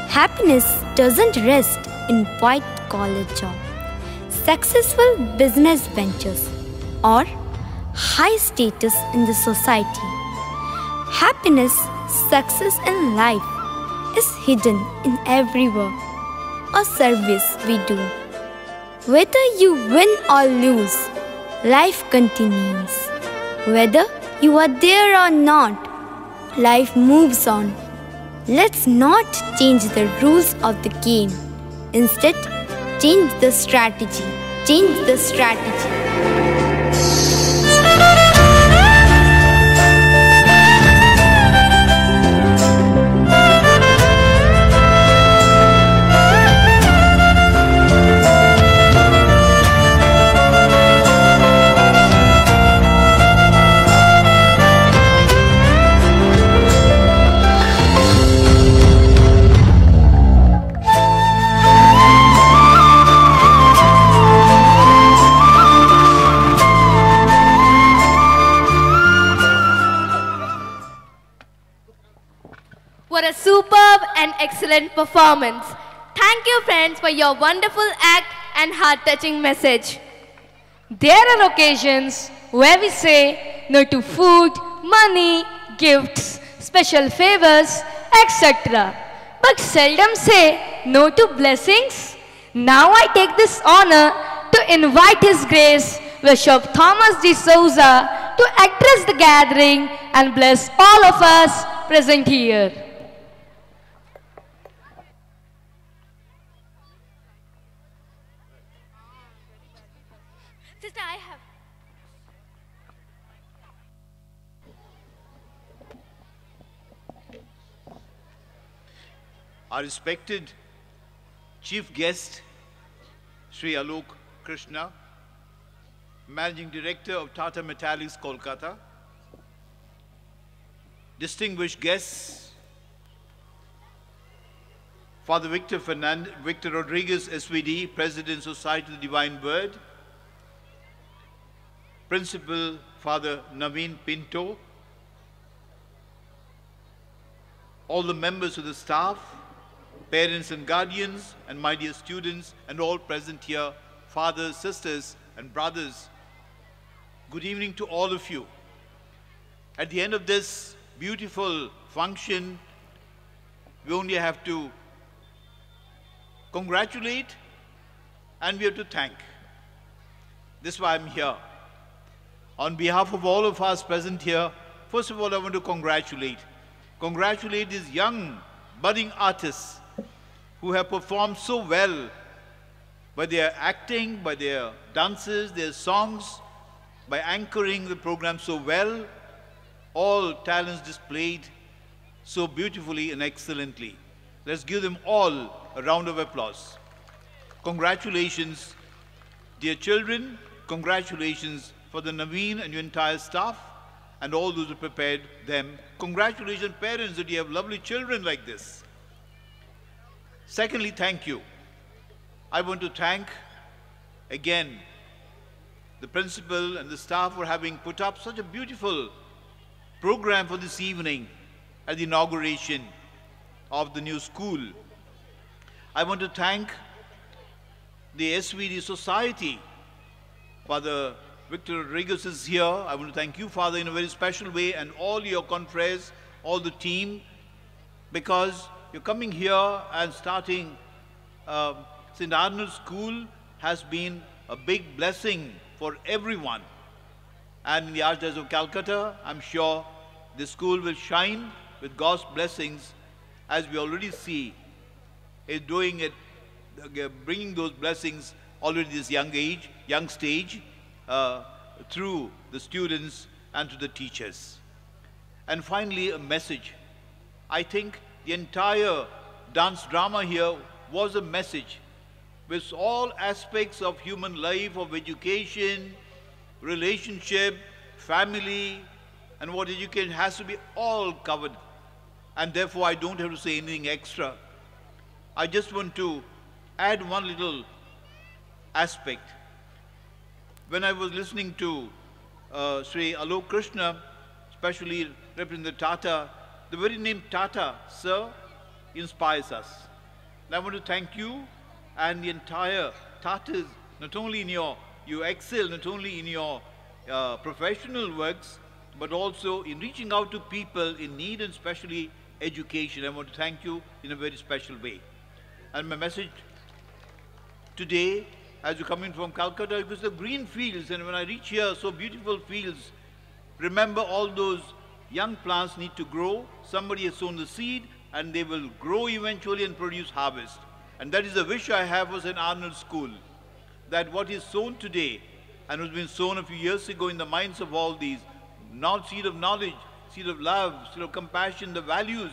Happiness doesn't rest in white-collar job, successful business ventures, or high status in the society. Happiness, success in life is hidden in every work or service we do. Whether you win or lose, life continues. Whether you are there or not, life moves on. Let's not change the rules of the game. Instead, change the strategy. Change the strategy. What a superb and excellent performance. Thank you, friends, for your wonderful act and heart-touching message. There are occasions where we say no to food, money, gifts, special favors, etc. But seldom say no to blessings. Now I take this honor to invite His Grace Bishop Thomas de Souza to address the gathering and bless all of us present here. Sister, I have. Our respected Chief Guest, Sri Alok Krishna, Managing Director of Tata Metallics, Kolkata, distinguished guests, Father Victor Rodriguez, SVD, President, Society of the Divine Word, Principal Father Naveen Pinto, all the members of the staff, parents and guardians, and my dear students, and all present here, fathers, sisters, and brothers. Good evening to all of you. At the end of this beautiful function, we only have to congratulate and we have to thank. This is why I'm here. On behalf of all of us present here, first of all, I want to congratulate these young, budding artists who have performed so well by their acting, by their dances, their songs, by anchoring the program so well, all talents displayed so beautifully and excellently. Let's give them all a round of applause. Congratulations, dear children. Congratulations for the Naveen and your entire staff and all those who prepared them. Congratulations, parents, that you have lovely children like this. Secondly, thank you. I want to thank again the principal and the staff for having put up such a beautiful program for this evening at the inauguration of the new school. I want to thank the SVD Society. Father Victor Rodriguez is here. I want to thank you, Father, in a very special way, and all your confreres, all the team, because you're coming here and starting St. Arnold School has been a big blessing for everyone. And in the Archdiocese of Calcutta, I'm sure the school will shine with God's blessings, as we already see it doing it, bringing those blessings already at this young stage, through the students and to the teachers. And finally, a message. I think the entire dance drama here was a message with all aspects of human life, of education, relationship, family, and what education has to be all covered. And therefore, I don't have to say anything extra. I just want to add one little aspect. When I was listening to Sri Alok Krishna, especially representing the Tata, the very name Tata, sir, inspires us. And I want to thank you and the entire Tatas, not only in you excel not only in your professional works, but also in reaching out to people in need, and especially education. I want to thank you in a very special way. And my message today, as you come in from Calcutta, because the green fields, and when I reach here, so beautiful fields, remember all those young plants need to grow. Somebody has sown the seed, and they will grow eventually and produce harvest. And that is the wish I have for St. Arnold School, that what is sown today and was been sown a few years ago in the minds of all these, seed of knowledge, seed of love, seed of compassion, the values.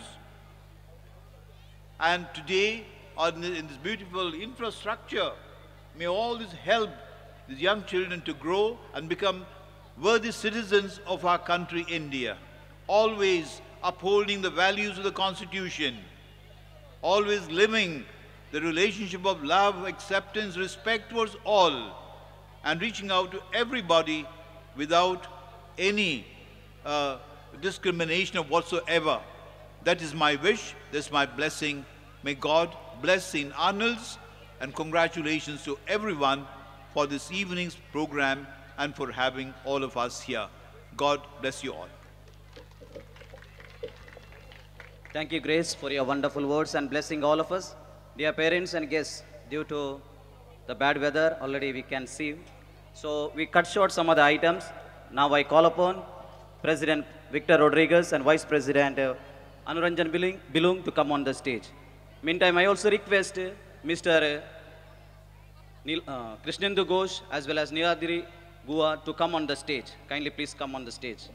And today, in this beautiful infrastructure, may all this help these young children to grow and become worthy citizens of our country, India, always upholding the values of the Constitution, always living the relationship of love, acceptance, respect towards all, and reaching out to everybody without any discrimination of whatsoever. That is my wish, that's my blessing. May God bless St. Arnold's, and congratulations to everyone for this evening's program and for having all of us here. God bless you all. Thank you, Grace, for your wonderful words and blessing all of us. Dear parents and guests, due to the bad weather, already we can see. So we cut short some of the items. Now I call upon President Victor Rodriguez and Vice President Anuranjan Bilung to come on the stage. Meantime, I also request Mr. Krishnendu Ghosh as well as Niladri Guha to come on the stage. Kindly please come on the stage.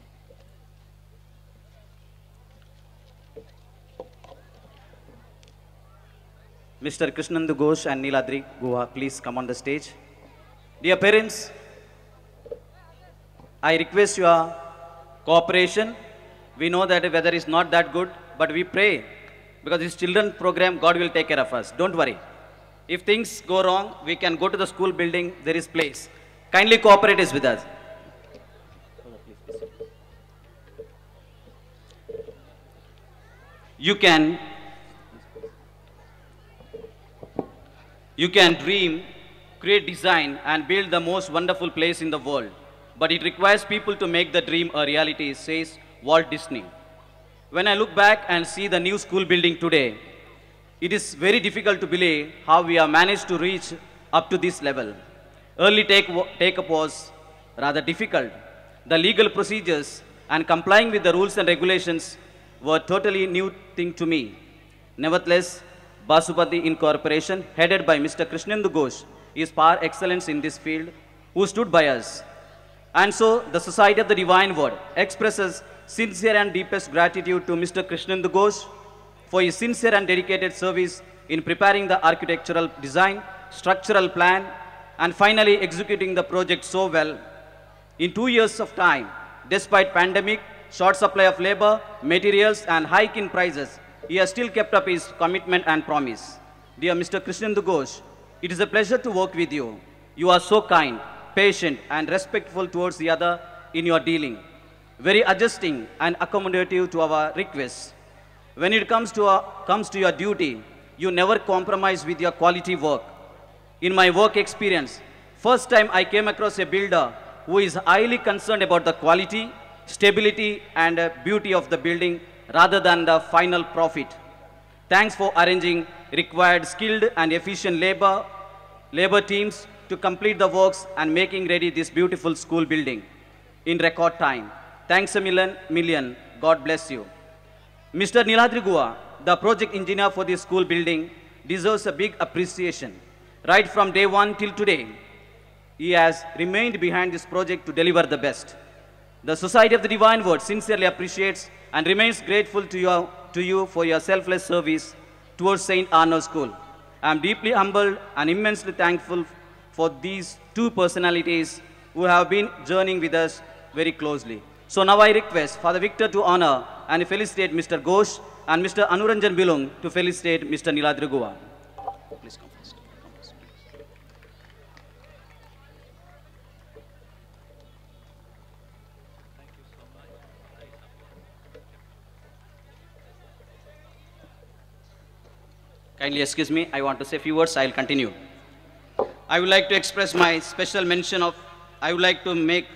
Mr. Krishnendu Ghosh and Niladri Guha, please come on the stage. Dear parents, I request your cooperation. We know that the weather is not that good, but we pray, because this children's program, God will take care of us. Don't worry. If things go wrong, we can go to the school building. There is place. Kindly cooperate with us. You can dream, create design, and build the most wonderful place in the world. But it requires people to make the dream a reality, says Walt Disney. When I look back and see the new school building today, it is very difficult to believe how we have managed to reach up to this level. Early take-up was rather difficult. The legal procedures and complying with the rules and regulations were totally new thing to me. Nevertheless, Basupati Incorporation, headed by Mr. Krishnendu Ghosh, is par excellence in this field, who stood by us. And so, the Society of the Divine Word expresses sincere and deepest gratitude to Mr. Krishnendu Ghosh for his sincere and dedicated service in preparing the architectural design, structural plan, and finally executing the project so well. In 2 years of time, despite pandemic, short supply of labor, materials, and hike in prices, he has still kept up his commitment and promise. Dear Mr. Krishnendu Ghosh, it is a pleasure to work with you. You are so kind, patient, and respectful towards the other in your dealing. Very adjusting and accommodative to our requests. When it comes to your duty, you never compromise with your quality work. In my work experience, first time I came across a builder who is highly concerned about the quality, stability, and beauty of the building rather than the final profit. Thanks for arranging required skilled and efficient labor teams to complete the works and making ready this beautiful school building in record time. Thanks a million. God bless you. Mr. 𝗦𝗨𝗕𝗂𝗂𝗓, the project engineer for this school building, deserves a big appreciation. Right from day one till today, he has remained behind this project to deliver the best. The Society of the Divine Word sincerely appreciates and remains grateful to you for your selfless service towards St. Arnold School. I am deeply humbled and immensely thankful for these two personalities who have been journeying with us very closely. So now I request Father Victor to honor and felicitate Mr. Ghosh and Mr. Anuranjan Bilung to felicitate Mr. 𝗦𝗨𝗕𝗂𝗂𝗓. Please come first. Kindly excuse me, I want to say a few words, I will continue. I would like to express my special mention of, I would like to make